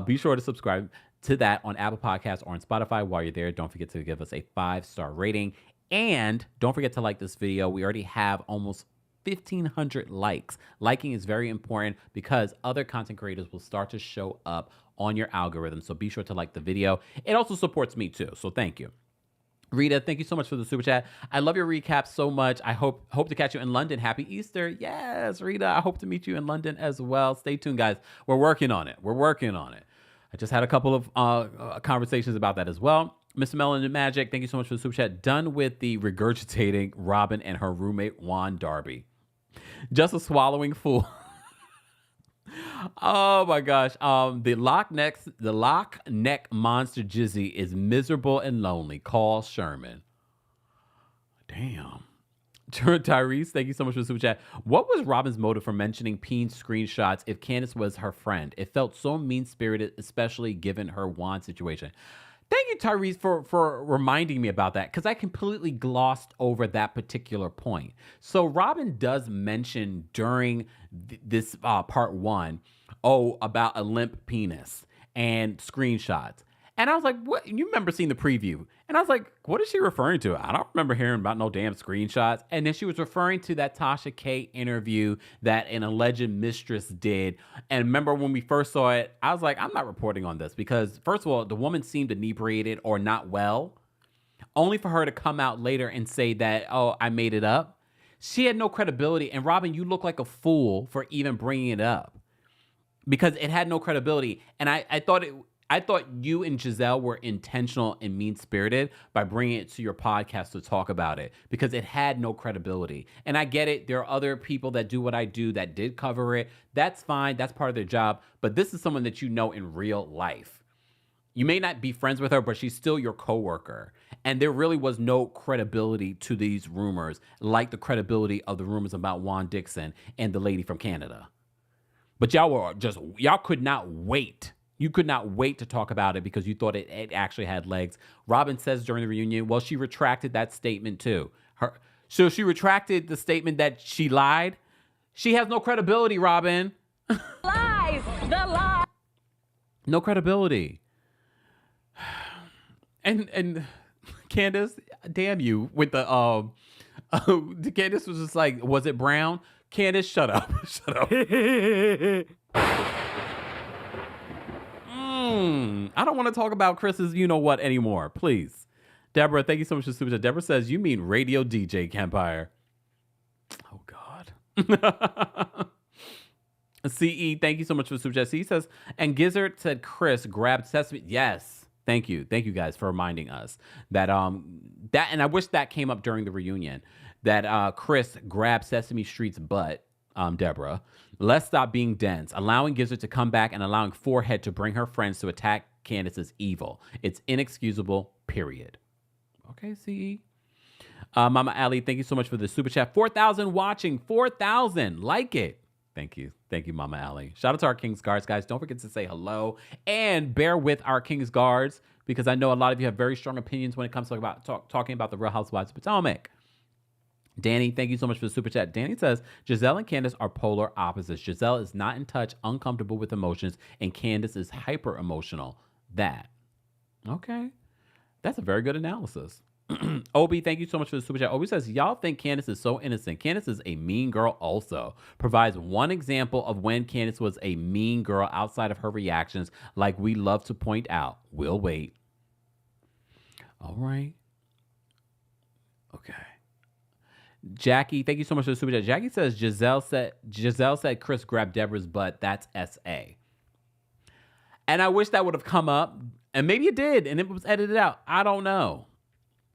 Be sure to subscribe to that on Apple Podcasts or on Spotify. While you're there, don't forget to give us a 5-star rating. And don't forget to like this video. We already have almost 1,500 likes. Liking is very important because other content creators will start to show up on your algorithm. So be sure to like the video. It also supports me too. So thank you. Rita, thank you so much for the super chat. I love your recaps so much. I hope to catch you in London. Happy Easter. Yes, Rita, I hope to meet you in London as well. Stay tuned, guys. We're working on it. I just had a couple of conversations about that as well. Mr. Melon and Magic, thank you so much for the super chat. Done with the regurgitating Robyn and her roommate Juan Darby. Just a swallowing fool. Oh my gosh. The Loch Neck monster Jizzy is miserable and lonely. Call Sherman. Damn. Tyrese, thank you so much for the super chat. What was Robyn's motive for mentioning Peen screenshots if Candace was her friend? It felt so mean-spirited, especially given her Juan situation. Thank you, Tyrese, for reminding me about that, because I completely glossed over that particular point. So Robyn does mention during this part one, about a limp penis and screenshots. And I was like, what? You remember seeing the preview? And I was like, what is she referring to? I don't remember hearing about no damn screenshots. And then she was referring to that Tasha K interview that an alleged mistress did. And remember when we first saw it, I was like, I'm not reporting on this because, first of all, the woman seemed inebriated or not well, only for her to come out later and say that, oh, I made it up. She had no credibility. And Robyn, you look like a fool for even bringing it up because it had no credibility. And I thought you and Gizelle were intentional and mean-spirited by bringing it to your podcast to talk about it because it had no credibility. And I get it. There are other people that do what I do that did cover it. That's fine. That's part of their job. But this is someone that you know in real life. You may not be friends with her, but she's still your coworker. And there really was no credibility to these rumors, like the credibility of the rumors about Juan Dixon and the lady from Canada. But y'all could not wait. You could not wait to talk about it because you thought it actually had legs. Robyn says during the reunion, well, she retracted that statement too. So she retracted the statement that she lied. She has no credibility, Robyn. Lies, the lie. No credibility. And Candace, damn you with the Candace was just like, was it brown? Candace, shut up. Shut up. I don't want to talk about Chris's you-know-what anymore, please. Deborah, thank you so much for the super chat. Deborah says, you mean radio DJ, Kempire. Oh, God. CE, thank you so much for the super chat. CE says, and Gizzard said Chris grabbed Sesame. Yes. Thank you. Thank you guys for reminding us that, and I wish that came up during the reunion, that Chris grabbed Sesame Street's butt, Deborah. Let's stop being dense. Allowing Gizzard to come back and allowing Forehead to bring her friends to attack Candace is evil. It's inexcusable, period. Okay, CE. Mama Ali, thank you so much for the super chat. 4,000 watching. 4,000. Like it. Thank you. Thank you, Mama Ali. Shout out to our King's Guards, guys. Don't forget to say hello and bear with our King's Guards because I know a lot of you have very strong opinions when it comes to talking about the Real Housewives of Potomac. Danny, thank you so much for the super chat. Danny says, Gizelle and Candace are polar opposites. Gizelle is not in touch, uncomfortable with emotions, and Candace is hyper emotional. Okay. That's a very good analysis. Obi, thank you so much for the super chat. Obi says, y'all think Candace is so innocent. Candace is a mean girl also. Provides one example of when Candace was a mean girl outside of her reactions, like we love to point out. We'll wait. All right. Okay. Jackie, thank you so much for the super chat. Jackie says, Gizelle said Chris grabbed Deborah's butt. That's SA. And I wish that would have come up. And maybe it did, and it was edited out. I don't know.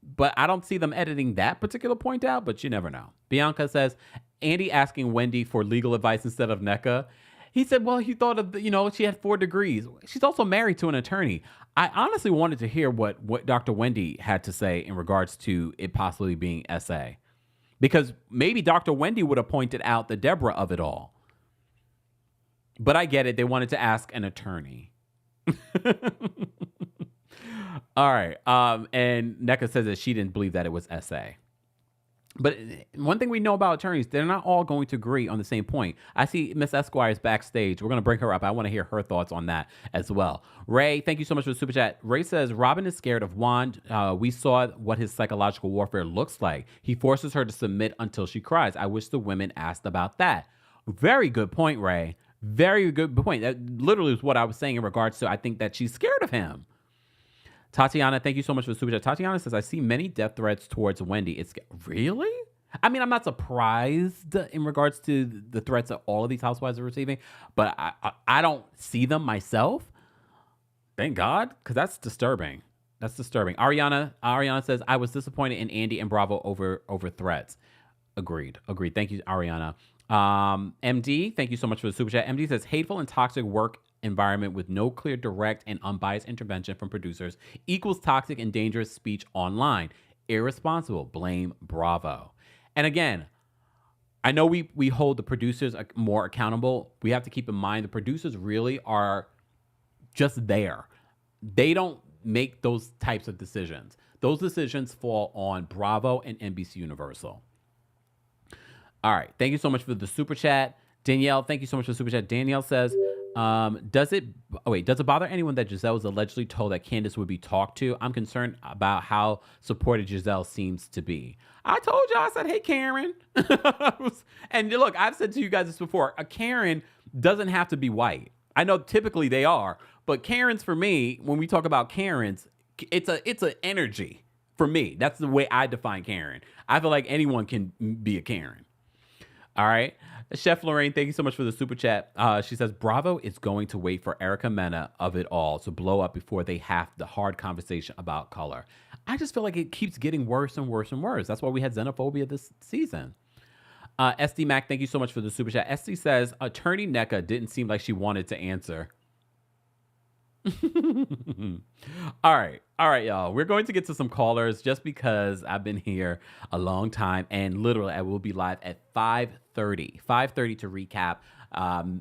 But I don't see them editing that particular point out, but you never know. Bianca says, Andy asking Wendy for legal advice instead of NECA. He said, well, he thought of, she had 4 degrees. She's also married to an attorney. I honestly wanted to hear what Dr. Wendy had to say in regards to it possibly being SA. Because maybe Dr. Wendy would have pointed out the Deborah of it all. But I get it. They wanted to ask an attorney. All right. And NECA says that she didn't believe that it was SA. But one thing we know about attorneys, they're not all going to agree on the same point. I see Miss Esquire's backstage. We're going to bring her up. I want to hear her thoughts on that as well. Ray, thank you so much for the super chat. Ray says, Robyn is scared of Juan. We saw what his psychological warfare looks like. He forces her to submit until she cries. I wish the women asked about that. Very good point, Ray. Very good point. That literally is what I was saying in regards to I think that she's scared of him. Tatiana, thank you so much for the super chat. Tatiana says, I see many death threats towards Wendy. It's really? I mean, I'm not surprised in regards to the threats that all of these housewives are receiving, but I don't see them myself. Thank God, because that's disturbing. That's disturbing. Ariana says, I was disappointed in Andy and Bravo over threats. Agreed. Thank you, Ariana. MD, thank you so much for the super chat. MD says, hateful and toxic work environment with no clear, direct, and unbiased intervention from producers equals toxic and dangerous speech online. Irresponsible. Blame Bravo. And again, I know we hold the producers more accountable. We have to keep in mind the producers really are just there. They don't make those types of decisions. Those decisions fall on Bravo and NBC Universal. All right. Thank you so much for the super chat. Danielle, thank you so much for the super chat. Danielle says, does it bother anyone that Gizelle was allegedly told that Candace would be talked to? I'm concerned about how supported Gizelle seems to be. I told you, I said, hey, Karen. And look, I've said to you guys this before. A Karen doesn't have to be white. I know typically they are, but Karens for me, when we talk about Karens, it's an energy for me. That's the way I define Karen. I feel like anyone can be a Karen. All right. Chef Lorraine, thank you so much for the super chat. She says, Bravo is going to wait for Erica Mena of it all to blow up before they have the hard conversation about color. I just feel like it keeps getting worse and worse and worse. That's why we had xenophobia this season. SD Mac, thank you so much for the super chat. SD says, Attorney NECA didn't seem like she wanted to answer. All right, y'all. We're going to get to some callers just because I've been here a long time, and literally I will be live at 5:30 to recap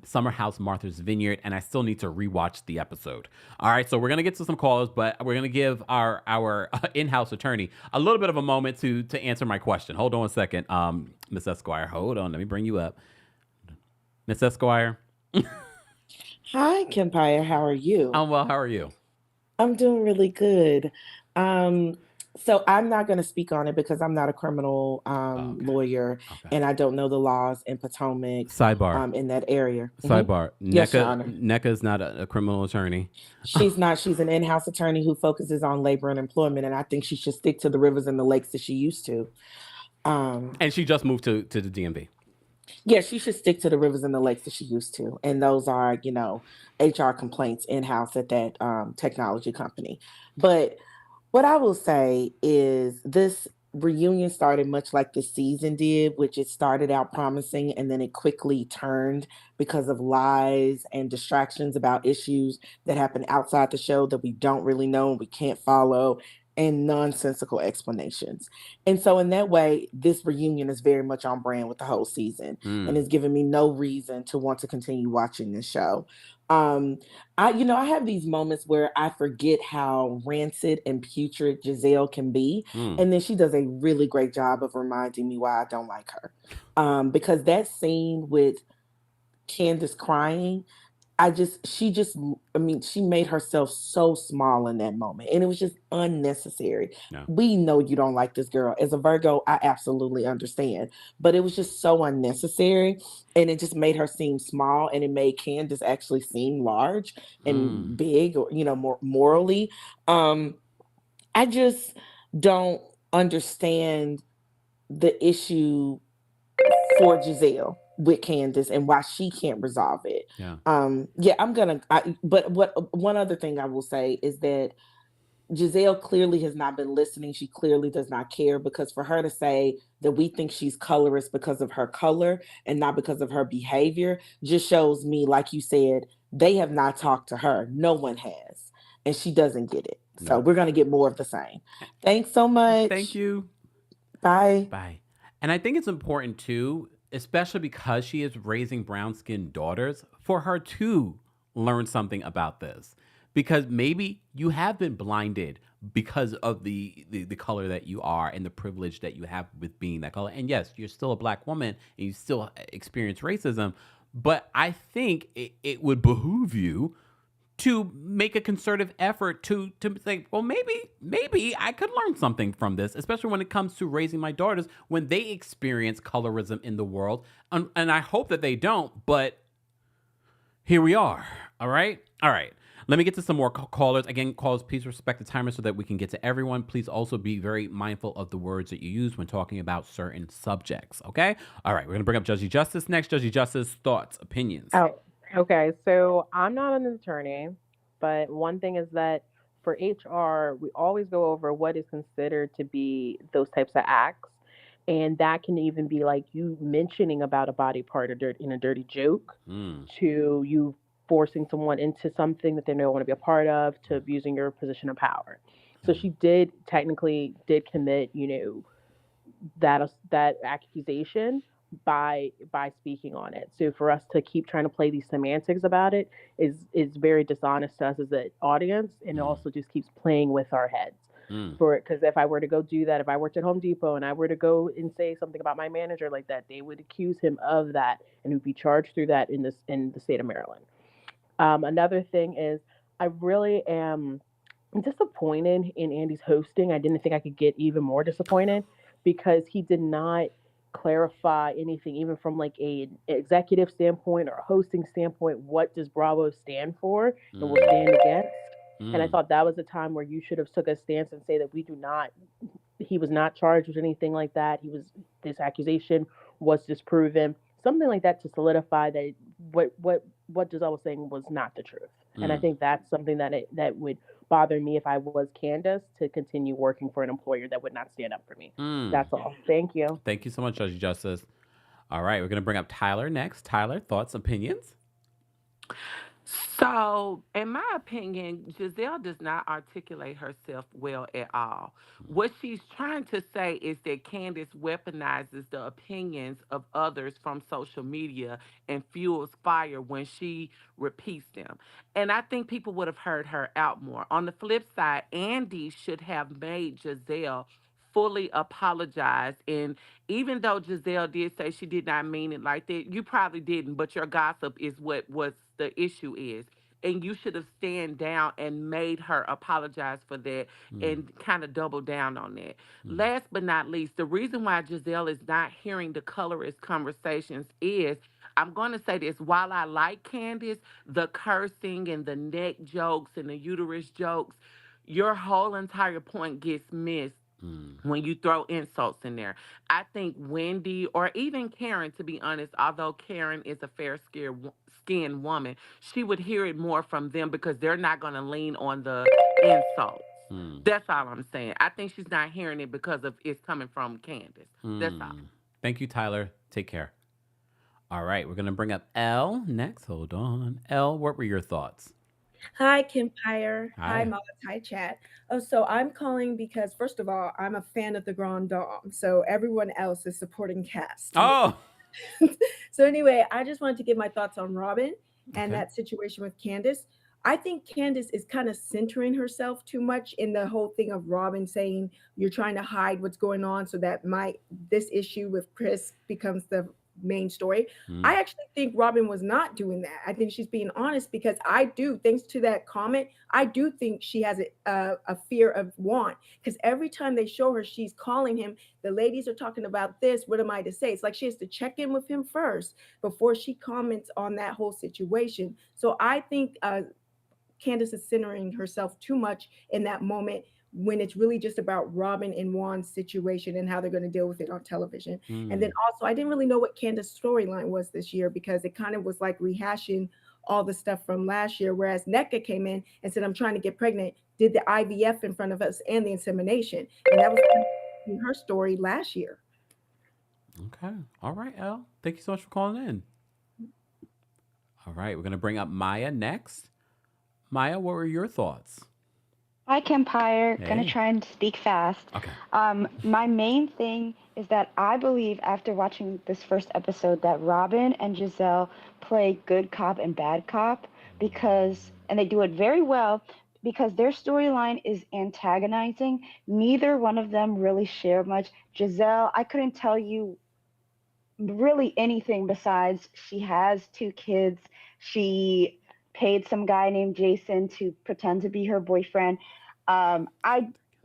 Summer House Martha's Vineyard, and I still need to rewatch the episode. All right, so we're gonna get to some callers, but we're gonna give our in-house attorney a little bit of a moment to answer my question. Hold on a second, Miss Esquire. Hold on, let me bring you up, Miss Esquire. Hi, Kempire. How are you? I'm well. How are you? I'm doing really good. So I'm not going to speak on it because I'm not a criminal lawyer, and I don't know the laws in Potomac. Sidebar. In that area. Sidebar. Yes, Your Honor. NECA is not a criminal attorney. She's not. She's an in-house attorney who focuses on labor and employment, and I think she should stick to the rivers and the lakes that she used to. And she just moved to the DMV. Yeah, she should stick to the rivers and the lakes that she used to. And those are, HR complaints in-house at that technology company. But what I will say is this reunion started much like the season did, which it started out promising and then it quickly turned because of lies and distractions about issues that happen outside the show that we don't really know and we can't follow, and nonsensical explanations. And so in that way, this reunion is very much on brand with the whole season and it's given me no reason to want to continue watching this show. I have these moments where I forget how rancid and putrid Gizelle can be. And then she does a really great job of reminding me why I don't like her. Because that scene with Candace crying, she made herself so small in that moment. And it was just unnecessary. Yeah. We know you don't like this girl. As a Virgo, I absolutely understand. But it was just so unnecessary. And it just made her seem small. And it made Candace actually seem large and big, or, more morally. I just don't understand the issue for Gizelle with Candace and why she can't resolve it. Yeah. But one other thing I will say is that Gizelle clearly has not been listening. She clearly does not care, because for her to say that we think she's colorist because of her color and not because of her behavior just shows me, like you said, they have not talked to her. No one has. And she doesn't get it. No. So we're going to get more of the same. Thanks so much. Thank you. Bye. Bye. And I think it's important too, especially because she is raising brown-skinned daughters, for her to learn something about this. Because maybe you have been blinded because of the color that you are and the privilege that you have with being that color. And yes, you're still a Black woman and you still experience racism. But I think it would behoove you to make a concerted effort to think, well, maybe I could learn something from this, especially when it comes to raising my daughters when they experience colorism in the world. And I hope that they don't, but here we are. All right. All right. Let me get to some more callers. Again, callers, please respect the timer so that we can get to everyone. Please also be very mindful of the words that you use when talking about certain subjects. Okay. All right. We're going to bring up Judgy Justice next. Judgy Justice, thoughts, opinions. Oh, okay. So I'm not an attorney, but one thing is that for HR, we always go over what is considered to be those types of acts. And that can even be like you mentioning about a body part or in a dirty joke to you forcing someone into something that they don't want to be a part of to abusing your position of power. So she did technically did commit, that accusation by speaking on it. So for us to keep trying to play these semantics about it is very dishonest to us as an audience, and it also just keeps playing with our heads. For it, because if I were to go do that, if I worked at Home Depot and I were to go and say something about my manager like that, they would accuse him of that and would be charged through that in the state of Maryland. Another thing is I really am disappointed in Andy's hosting. I didn't think I could get even more disappointed because he did not clarify anything, even from like a executive standpoint or a hosting standpoint. What does Bravo stand for and will stand against? And I thought that was a time where you should have took a stance and say that he was not charged with anything like that. This accusation was disproven, something like that to solidify that what Gizelle was saying was not the truth. And I think that's something that would bother me if I was Candace to continue working for an employer that would not stand up for me. That's all. Thank you. Thank you so much, Judge Justice. All right, we're going to bring up Tyler next. Tyler, thoughts, opinions? So, in my opinion, Gizelle does not articulate herself well at all. What she's trying to say is that Candace weaponizes the opinions of others from social media and fuels fire when she repeats them. And I think people would have heard her out more. On the flip side, Andy should have made Gizelle fully apologize. And even though Gizelle did say she did not mean it like that, you probably didn't, but your gossip is what the issue is. And you should have stand down and made her apologize for that and kind of double down on that. Last but not least, the reason why Gizelle is not hearing the colorist conversations is, I'm going to say this, while I like Candiace, the cursing and the neck jokes and the uterus jokes, your whole entire point gets missed when you throw insults in there. I think Wendy or even Karen, to be honest, although Karen is a fair-skinned woman, she would hear it more from them because they're not going to lean on the insults. That's all I'm saying. I think she's not hearing it because of it's coming from Candace. That's all. Thank you, Tyler. Take care. All right, we're going to bring up Elle next. Hold on. Elle, what were your thoughts? Hi, Kempire. Hi. Hi, Moss. Hi, chat. Oh, so I'm calling because, first of all, I'm a fan of the Grand Dame. So everyone else is supporting cast. Oh! So anyway, I just wanted to give my thoughts on Robyn and that situation with Candace. I think Candace is kind of centering herself too much in the whole thing of Robyn saying you're trying to hide what's going on so that this issue with Chris becomes the main story. I actually think Robyn was not doing that. I think she's being honest because thanks to that comment, I do think she has a fear of Juan, because every time they show her, she's calling him. The ladies are talking about this. What am I to say? It's like she has to check in with him first before she comments on that whole situation. So I think Candace is centering herself too much in that moment when it's really just about Robyn and Juan's situation and how they're going to deal with it on television. And then also, I didn't really know what Candace's storyline was this year because it kind of was like rehashing all the stuff from last year, whereas Nneka came in and said, I'm trying to get pregnant, did the IVF in front of us and the insemination. And that was her story last year. Okay. All right, Elle. Thank you so much for calling in. All right, we're going to bring up Maya next. Maya, what were your thoughts? Hi, Kempire. Hey. Gonna try and speak fast. Okay. My main thing is that I believe after watching this first episode that Robyn and Gizelle play good cop and bad cop and they do it very well because their storyline is antagonizing. Neither one of them really share much. Gizelle, I couldn't tell you really anything besides she has 2 kids. She paid some guy named Jason to pretend to be her boyfriend.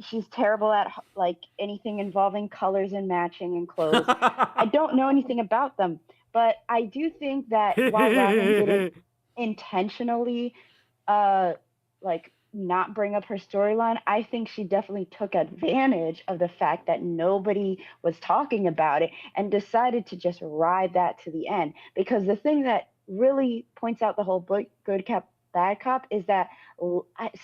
She's terrible at like anything involving colors and matching and clothes. I don't know anything about them, but I do think that while Robyn didn't intentionally like not bring up her storyline. I think she definitely took advantage of the fact that nobody was talking about it and decided to just ride that to the end. Because the thing that really points out the whole good cop bad cop is that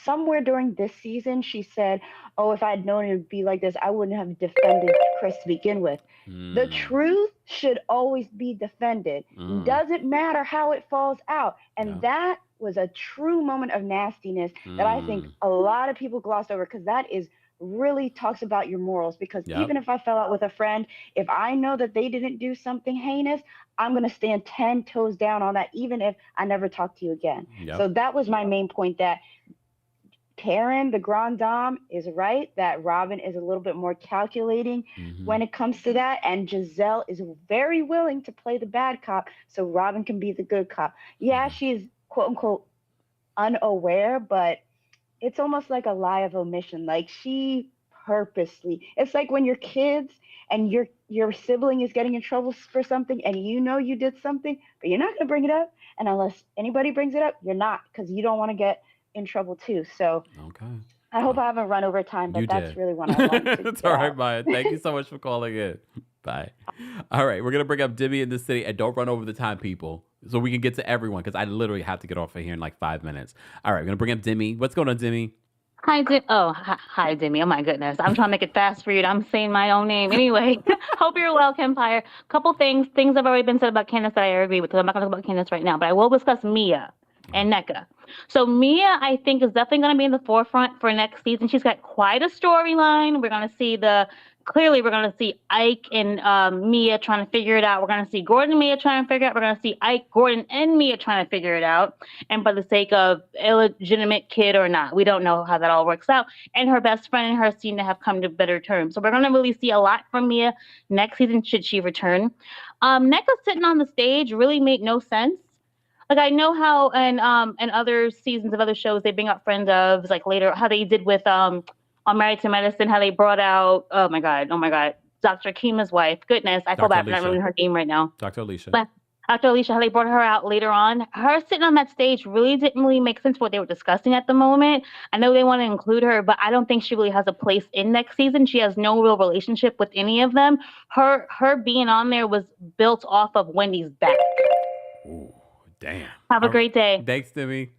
somewhere during this season she said, "Oh, if I had known it would be like this, I wouldn't have defended Chris to begin with." The truth should always be defended. Doesn't matter how it falls out. And that was a true moment of nastiness that I think a lot of people glossed over, because that is really talks about your morals. Because even if I fell out with a friend, if I know that they didn't do something heinous, I'm going to stand 10 toes down on that, even if I never talk to you again. So that was my main point, that Karen, the Grand Dame, is right, that Robyn is a little bit more calculating when it comes to that. And Gizelle is very willing to play the bad cop so Robyn can be the good cop. Yeah, she's quote unquote unaware, but it's almost like a lie of omission. Like she purposely, it's like when you're kids and your sibling is getting in trouble for something and you know you did something, but you're not going to bring it up. And unless anybody brings it up, you're not, because you don't want to get in trouble too. So I hope I haven't run over time, but that's really what I wanted to It's all right, Maya. Thank you so much for calling in. Bye. All right, we're going to bring up Dibby in the city, and don't run over the time, people, so we can get to everyone, because I literally have to get off of here in like 5 minutes. All right, we're going to bring up Dimi. What's going on, Dimi? Hi, hi, Demi. Oh my goodness, I'm trying to make it fast for you. I'm saying my own name anyway. Hope you're well, Kempire. Couple things have already been said about Candace that I agree with. So I'm not going to talk about Candace right now, but I will discuss Mia and NECA. So Mia, I think, is definitely going to be in the forefront for next season. She's got quite a storyline. We're going to see clearly we're going to see Ike and Mia trying to figure it out. We're going to see Gordon and Mia trying to figure it out. We're going to see Ike, Gordon, and Mia trying to figure it out. And for the sake of illegitimate kid or not, we don't know how that all works out. And her best friend and her seem to have come to better terms. So we're going to really see a lot from Mia next season, should she return. NECA sitting on the stage really made no sense. Like, I know how in other seasons of other shows they bring up friends of, like later how they did with on Married to Medicine, how they brought out oh my god Dr. Kima's wife. Goodness, I feel bad for not remembering her name right now. Dr. Alicia. But Dr. Alicia, how they brought her out later on. Her sitting on that stage didn't really make sense for what they were discussing at the moment. I know they want to include her, but I don't think she really has a place in next season. She has no real relationship with any of them. Her being on there was built off of Wendy's back. Ooh. Damn. Have a great day. Thanks, Timmy.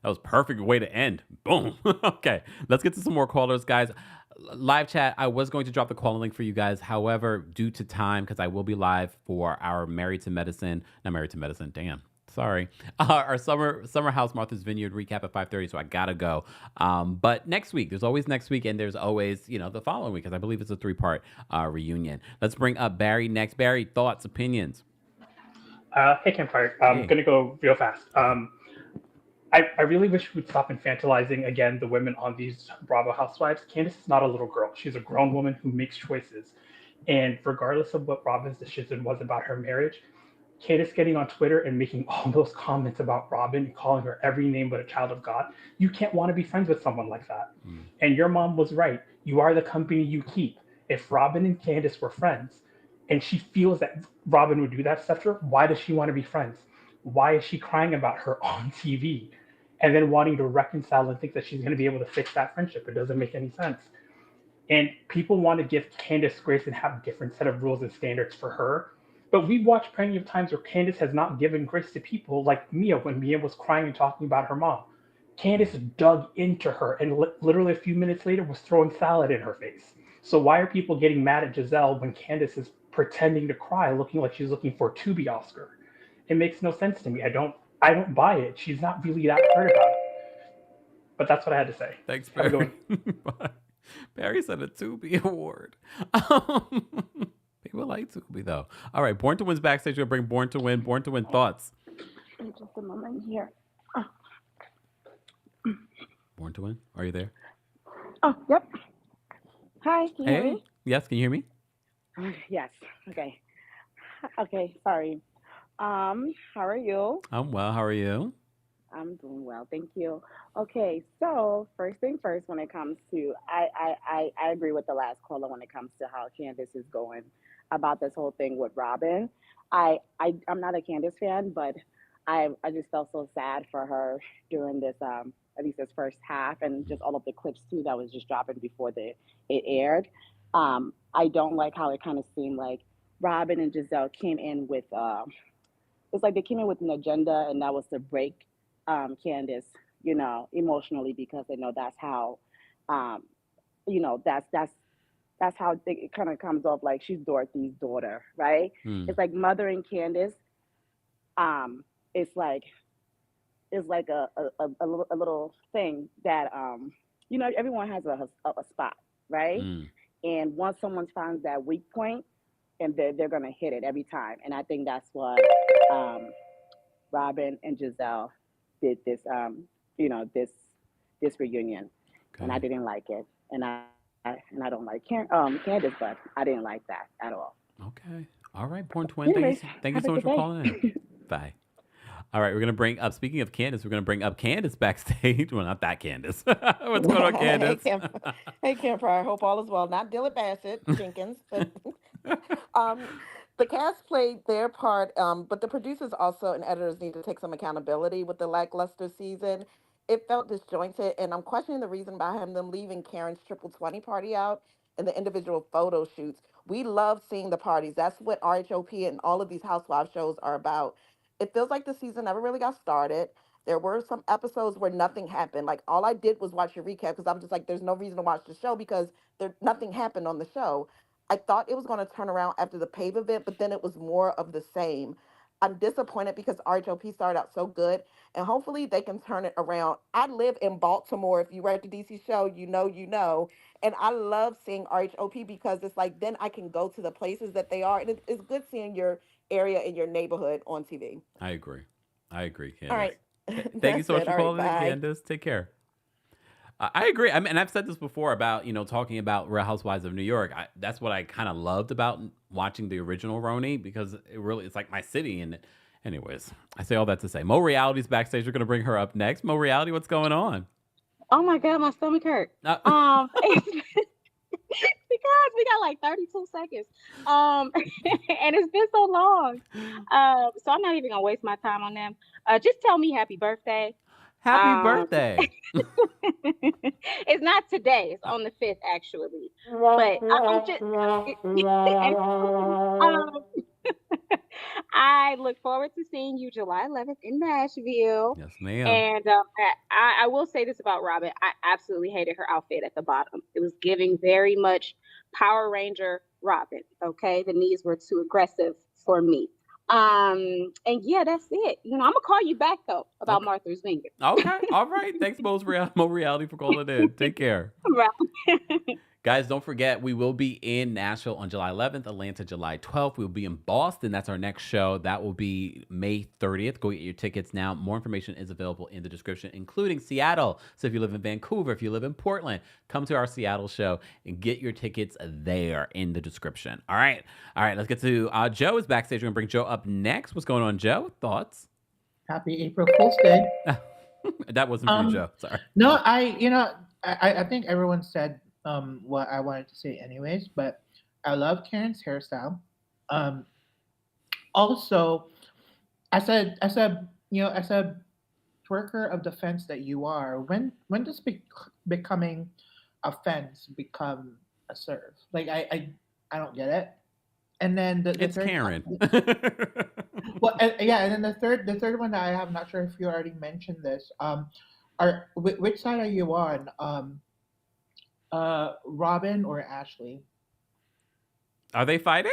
That was perfect way to end. Boom. Okay. Let's get to some more callers, guys. Live chat, I was going to drop the call link for you guys. However, due to time, because I will be live for our Married to Medicine. Damn. Sorry. Our summer house Martha's Vineyard recap at 5:30, so I gotta go. But next week, there's always next week, and there's always, the following week, because I believe it's a 3-part reunion. Let's bring up Barry next. Barry, thoughts, opinions? Hey, Kempire. I'm going to go real fast. I really wish we would stop infantilizing, again, the women on these Bravo housewives. Candace is not a little girl. She's a grown woman who makes choices. And regardless of what Robyn's decision was about her marriage, Candace getting on Twitter and making all those comments about Robyn and calling her every name but a child of God, you can't want to be friends with someone like that. And your mom was right. You are the company you keep. If Robyn and Candace were friends, and she feels that Robyn would do that stuff to her, why does she want to be friends? Why is she crying about her on TV and then wanting to reconcile and think that she's going to be able to fix that friendship? It doesn't make any sense. And people want to give Candace grace and have a different set of rules and standards for her. But we've watched plenty of times where Candace has not given grace to people, like Mia, when Mia was crying and talking about her mom. Candace dug into her and literally a few minutes later was throwing salad in her face. So why are people getting mad at Gizelle when Candace is pretending to cry, looking like she's looking for a Tubi Oscar? It makes no sense to me. I don't buy it. She's not really that hurt about it. But that's what I had to say. Thanks, Barry. Barry said a Tubi award. People like Tubi, though. All right, Born to Win's backstage. We'll bring Born to Win. Born to Win, thoughts? Just a moment here. Born to Win, are you there? Oh, yep. Hi, can you hear me? Yes, can you hear me? Yes. Okay. Okay, sorry. How are you? I'm well. How are you? I'm doing well, thank you. Okay, so first thing first, when it comes to, I agree with the last caller when it comes to how Candace is going about this whole thing with Robyn. I'm not a Candace fan, but I just felt so sad for her during this at least this first half, and just all of the clips too that was just dropping before it aired. I don't like how it kind of seemed like Robyn and Gizelle came in with it's like they came in with an agenda, and that was to break Candiace, emotionally, because they know that's how um, that's how it kind of comes off, like she's Dorothy's daughter, right? Hmm. It's like mothering Candiace. Um, it's like a little thing that everyone has a spot, right? Hmm. And once someone finds that weak point, and they're gonna hit it every time. And I think that's what um, Robyn and Gizelle did this reunion, and I Okay. didn't like it, and I don't like Candiace, but I didn't like that at all. Okay. All right, Born Twin. Anyways, Thank you have a so much good for calling in. day. Bye. All right, we're gonna bring up. Speaking of Candace, we're gonna bring up Candace backstage. Well, not that Candace. What's going on, Hey, Candace? Hey, Kempire. I hope all is well. Not Dylan Bassett Jenkins, but um, the cast played their part, but the producers also and editors need to take some accountability with the lackluster season. It felt disjointed, and I'm questioning the reason behind them leaving Karen's triple 20 party out and the individual photo shoots. We love seeing the parties. That's what RHOP and all of these housewife shows are about. It feels like the season never really got started. There were some episodes where nothing happened. Like all I did was watch a recap because I'm just like, there's no reason to watch the show because nothing happened on the show. I thought it was going to turn around after the PAVE event, but then it was more of the same. I'm disappointed because RHOP started out so good, and hopefully they can turn it around. I live in Baltimore. If you were at the DC show, you know. And I love seeing RHOP because it's like then I can go to the places that they are, and it's good seeing your area and your neighborhood on TV. I agree. I agree, All Candace. right, Thank you that's so much it. for All right, calling in, bye. Candace. Take care. I agree. I mean, and I've said this before about talking about Real Housewives of New York. That's what I kind of loved about watching the original Roni because it's like my city. And anyways, I say all that to say, Mo Reality's backstage. We're gonna bring her up next. Mo Reality, what's going on? Oh my God, my stomach hurt. Uh, It's because we got like 32 seconds. And it's been so long. So I'm not even gonna waste my time on them. Just tell me happy birthday. Happy Um, birthday! it's not today. It's on the 5th actually. But I'm just um, I look forward to seeing you July 11th in Nashville. Yes, ma'am. And I will say this about Robyn. I absolutely hated her outfit at the bottom. It was giving very much Power Ranger Robyn. Okay. The knees were too aggressive for me. And yeah, that's it. I'm gonna call you back though about Okay. Martha's Vineyard. Okay. All right. Thanks, Mo Reality, for calling in. Take care. Right. Guys, don't forget, we will be in Nashville on July 11th, Atlanta July 12th. We'll be in Boston. That's our next show. That will be May 30th. Go get your tickets now. More information is available in the description, including Seattle. So if you live in Vancouver, if you live in Portland, come to our Seattle show and get your tickets there in the description. All right. Let's get to Joe is backstage. We're going to bring Joe up next. What's going on, Joe? Thoughts? Happy April Fool's Day. That wasn't for you, Joe. Sorry. No, I think everyone said what I wanted to say anyways, but I love Karen's hairstyle. Also, as a twerker of the fence that you are, when does becoming a fence become a serve? Like I don't get it. And then the It's third, Karen. yeah, and then the third one that I have, not sure if you already mentioned this. Which side are you on? Robyn or Ashley? Are they fighting?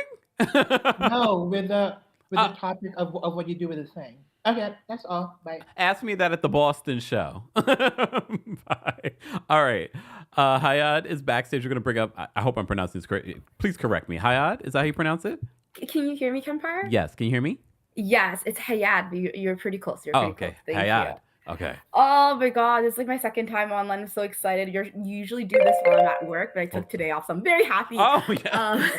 No, with the topic of what you do with the thing. Okay, that's all. Bye. Ask me that at the Boston show. Bye. All right. Hayad is backstage. We're going to bring up, I hope I'm pronouncing this correct. Please correct me. Hayad, is that how you pronounce it? Can you hear me, Kempire? Yes. Can you hear me? Yes, it's Hayad, but you're pretty close. You're pretty Okay. close. Thank Hayad. you. Okay. Oh my God, it's like my second time online. I'm so excited. You usually do this while I'm at work, but I took today off, so I'm very happy. Oh, yes.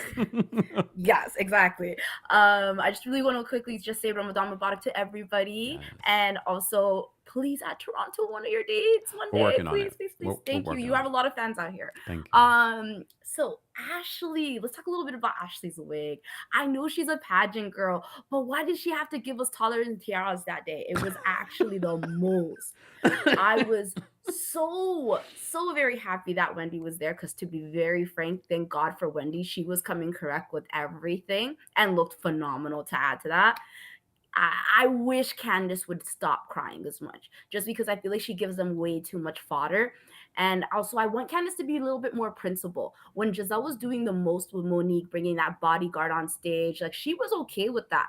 Yes, exactly. I just really want to quickly just say Ramadan Mubarak to everybody, Yes. and also please add Toronto one of your dates one We're day. working on Please, it. please, please. We're Thank you. working You on have it. a lot of fans out here. Thank you. So Ashley, let's talk a little bit about Ashley's wig. I know she's a pageant girl, but why did she have to give us toddlers and tiaras that day? It was actually the most. I was so very happy that Wendy was there, because to be very frank, thank God for Wendy. She was coming correct with everything and looked phenomenal to add to that. I wish Candace would stop crying as much, just because I feel like she gives them way too much fodder. And also, I want Candace to be a little bit more principled. When Gizelle was doing the most with Monique, bringing that bodyguard on stage, like, she was okay with that.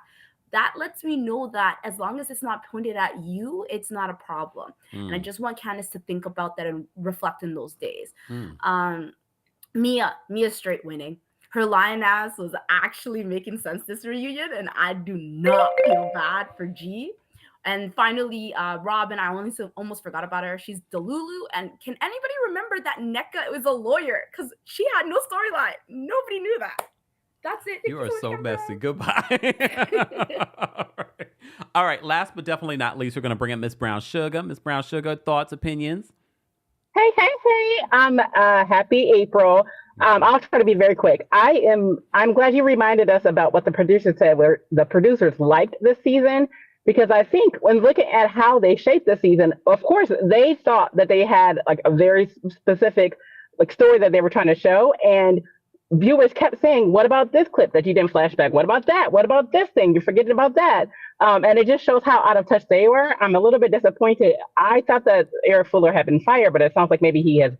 That lets me know that as long as it's not pointed at you, it's not a problem. And I just want Candace to think about that and reflect in those days. Mia straight winning. Her lion ass was actually making sense this reunion, and I do not feel bad for G. And finally, Robyn, I almost forgot about her. She's Delulu. And can anybody remember that NECA was a lawyer? Because she had no storyline. Nobody knew that. That's it. You are so messy. Goodbye. All right. Last but definitely not least, we're going to bring up Miss Brown Sugar. Miss Brown Sugar, thoughts, opinions? Hey. Happy April. I'll try to be very quick. I'm glad you reminded us about what the producers said, where the producers liked this season, because I think when looking at how they shaped the season, of course, they thought that they had like a very specific like story that they were trying to show. And viewers kept saying, what about this clip that you didn't flashback? What about that? What about this thing? You're forgetting about that. And it just shows how out of touch they were. I'm a little bit disappointed. I thought that Eric Fuller had been fired, but it sounds like maybe he has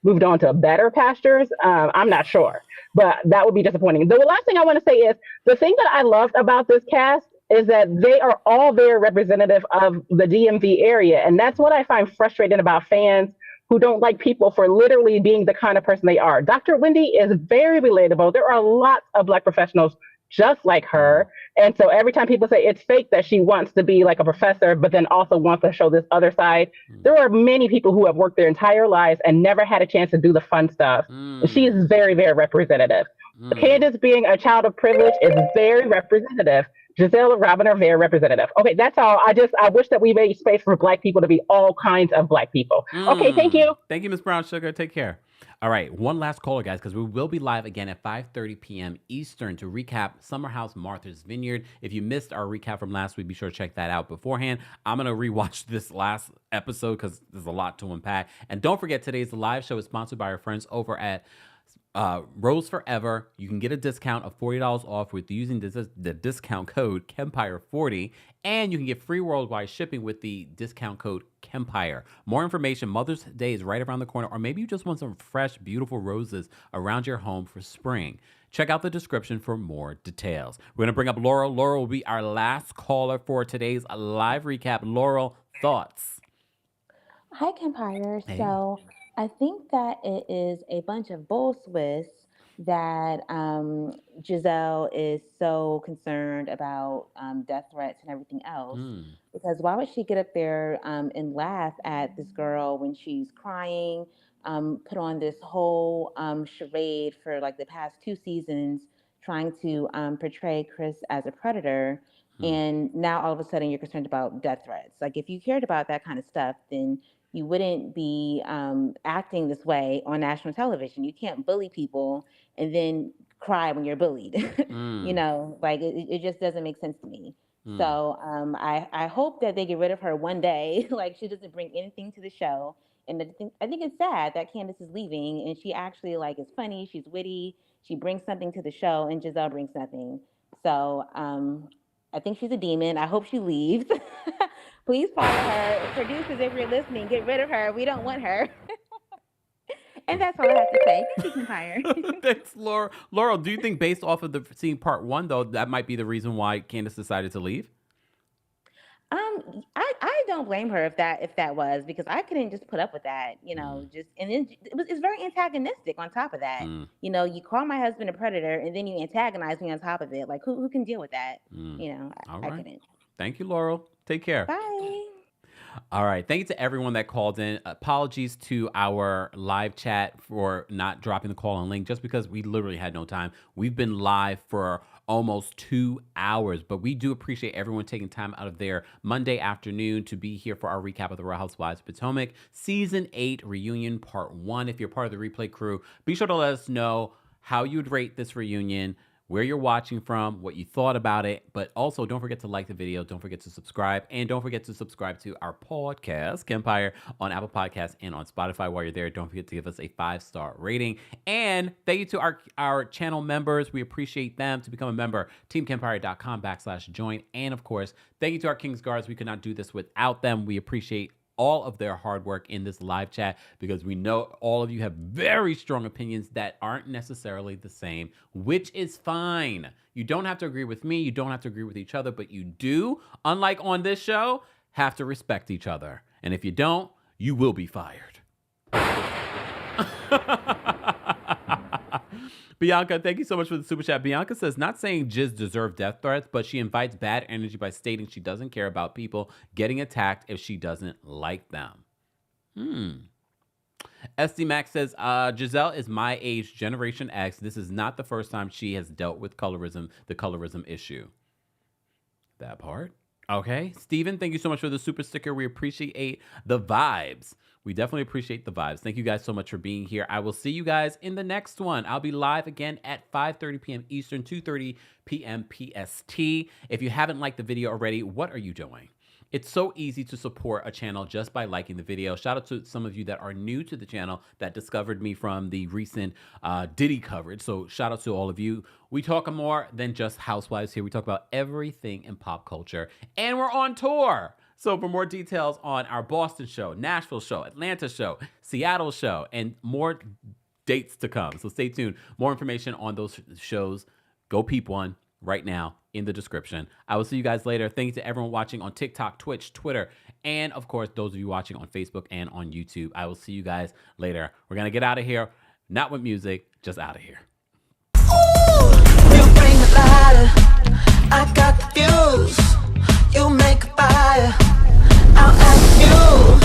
moved on to better pastures. I'm not sure, but that would be disappointing. The last thing I want to say is the thing that I loved about this cast is that they are all very representative of the DMV area. And that's what I find frustrating about fans who don't like people for literally being the kind of person they are. Dr. Wendy is very relatable. There are lots of Black professionals just like her. And so every time people say it's fake that she wants to be like a professor, but then also wants to show this other side, there are many people who have worked their entire lives and never had a chance to do the fun stuff. She is very, very representative. Candace, being a child of privilege, is very representative. Gizelle and Robyn are very representative. Okay, that's all. I wish that we made space for Black people to be all kinds of Black people. Okay, thank you. Thank you, Miss Brown Sugar. Take care. All right, one last caller, guys, because we will be live again at 5:30 p.m. Eastern to recap Summer House Martha's Vineyard. If you missed our recap from last week, be sure to check that out beforehand. I'm going to rewatch this last episode because there's a lot to unpack. And don't forget, today's live show is sponsored by our friends over at Rose Forever. You can get a discount of $40 off with using the discount code Kempire40, and you can get free worldwide shipping with the discount code Kempire. More information, Mother's Day is right around the corner, or maybe you just want some fresh, beautiful roses around your home for spring. Check out the description for more details. We're going to bring up Laurel. Laurel will be our last caller for today's live recap. Laurel, thoughts? Hi, Kempire. Hey. So I think that it is a bunch of bull Swiss that Gizelle is so concerned about death threats and everything else. Because why would she get up there and laugh at this girl when she's crying, put on this whole charade for like the past 2 seasons, trying to portray Chris as a predator. And now all of a sudden you're concerned about death threats. Like, if you cared about that kind of stuff, then you wouldn't be acting this way on national television. You can't bully people and then cry when you're bullied. You know, like it just doesn't make sense to me. So I hope that they get rid of her one day. Like, she doesn't bring anything to the show. And I think it's sad that Candace is leaving, and she actually like is funny. She's witty. She brings something to the show, and Gizelle brings nothing. So I think she's a demon. I hope she leaves. Please follow her. Producers, if you're listening, get rid of her. We don't want her. And that's all I have to say. Thank you, Empire. Thanks, Laurel. Laurel, do you think based off of seeing part 1, though, that might be the reason why Candace decided to leave? I don't blame her if that was, because I couldn't just put up with that, you know, and then it's very antagonistic on top of that. You know, you call my husband a predator and then you antagonize me on top of it. Like, who can deal with that? You know, I couldn't. Thank you, Laurel. Take care. Bye. All right. Thank you to everyone that called in. Apologies to our live chat for not dropping the call and link, just because we literally had no time. We've been live for almost 2 hours. But we do appreciate everyone taking time out of their Monday afternoon to be here for our recap of the Real Housewives of Potomac Season 8 Reunion Part 1. If you're part of the replay crew, be sure to let us know how you'd rate this reunion, where you're watching from, what you thought about it. But also, don't forget to like the video. Don't forget to subscribe. And don't forget to subscribe to our podcast, Kempire, on Apple Podcasts and on Spotify. While you're there, don't forget to give us a 5-star rating. And thank you to our channel members. We appreciate them. To become a member, teamkempire.com/join. And of course, thank you to our Kings Guards. We could not do this without them. We appreciate all of their hard work in this live chat because we know all of you have very strong opinions that aren't necessarily the same, which is fine. You don't have to agree with me. You don't have to agree with each other, but you do, unlike on this show, have to respect each other. And if you don't, you will be fired. Bianca, thank you so much for the super chat. Bianca says, not saying Giz deserved death threats, but she invites bad energy by stating she doesn't care about people getting attacked if she doesn't like them. SD Max says, Gizelle is my age, Generation X. This is not the first time she has dealt with colorism, the colorism issue. That part. Okay. Steven, thank you so much for the super sticker. We appreciate the vibes. We definitely appreciate the vibes. Thank you guys so much for being here. I will see you guys in the next one. I'll be live again at 5:30 p.m. Eastern, 2:30 p.m. PST. If you haven't liked the video already, what are you doing? It's so easy to support a channel just by liking the video. Shout out to some of you that are new to the channel that discovered me from the recent Diddy coverage. So shout out to all of you. We talk more than just housewives here. We talk about everything in pop culture. And we're on tour. So for more details on our Boston show, Nashville show, Atlanta show, Seattle show, and more dates to come. So stay tuned. More information on those shows. Go peep one right now in the description. I will see you guys later. Thank you to everyone watching on TikTok, Twitch, Twitter, and of course, those of you watching on Facebook and on YouTube. I will see you guys later. We're going to get out of here. Not with music, just out of here. Ooh, you bring the lighter. I got the fuse. You make a fire. I'll ask you.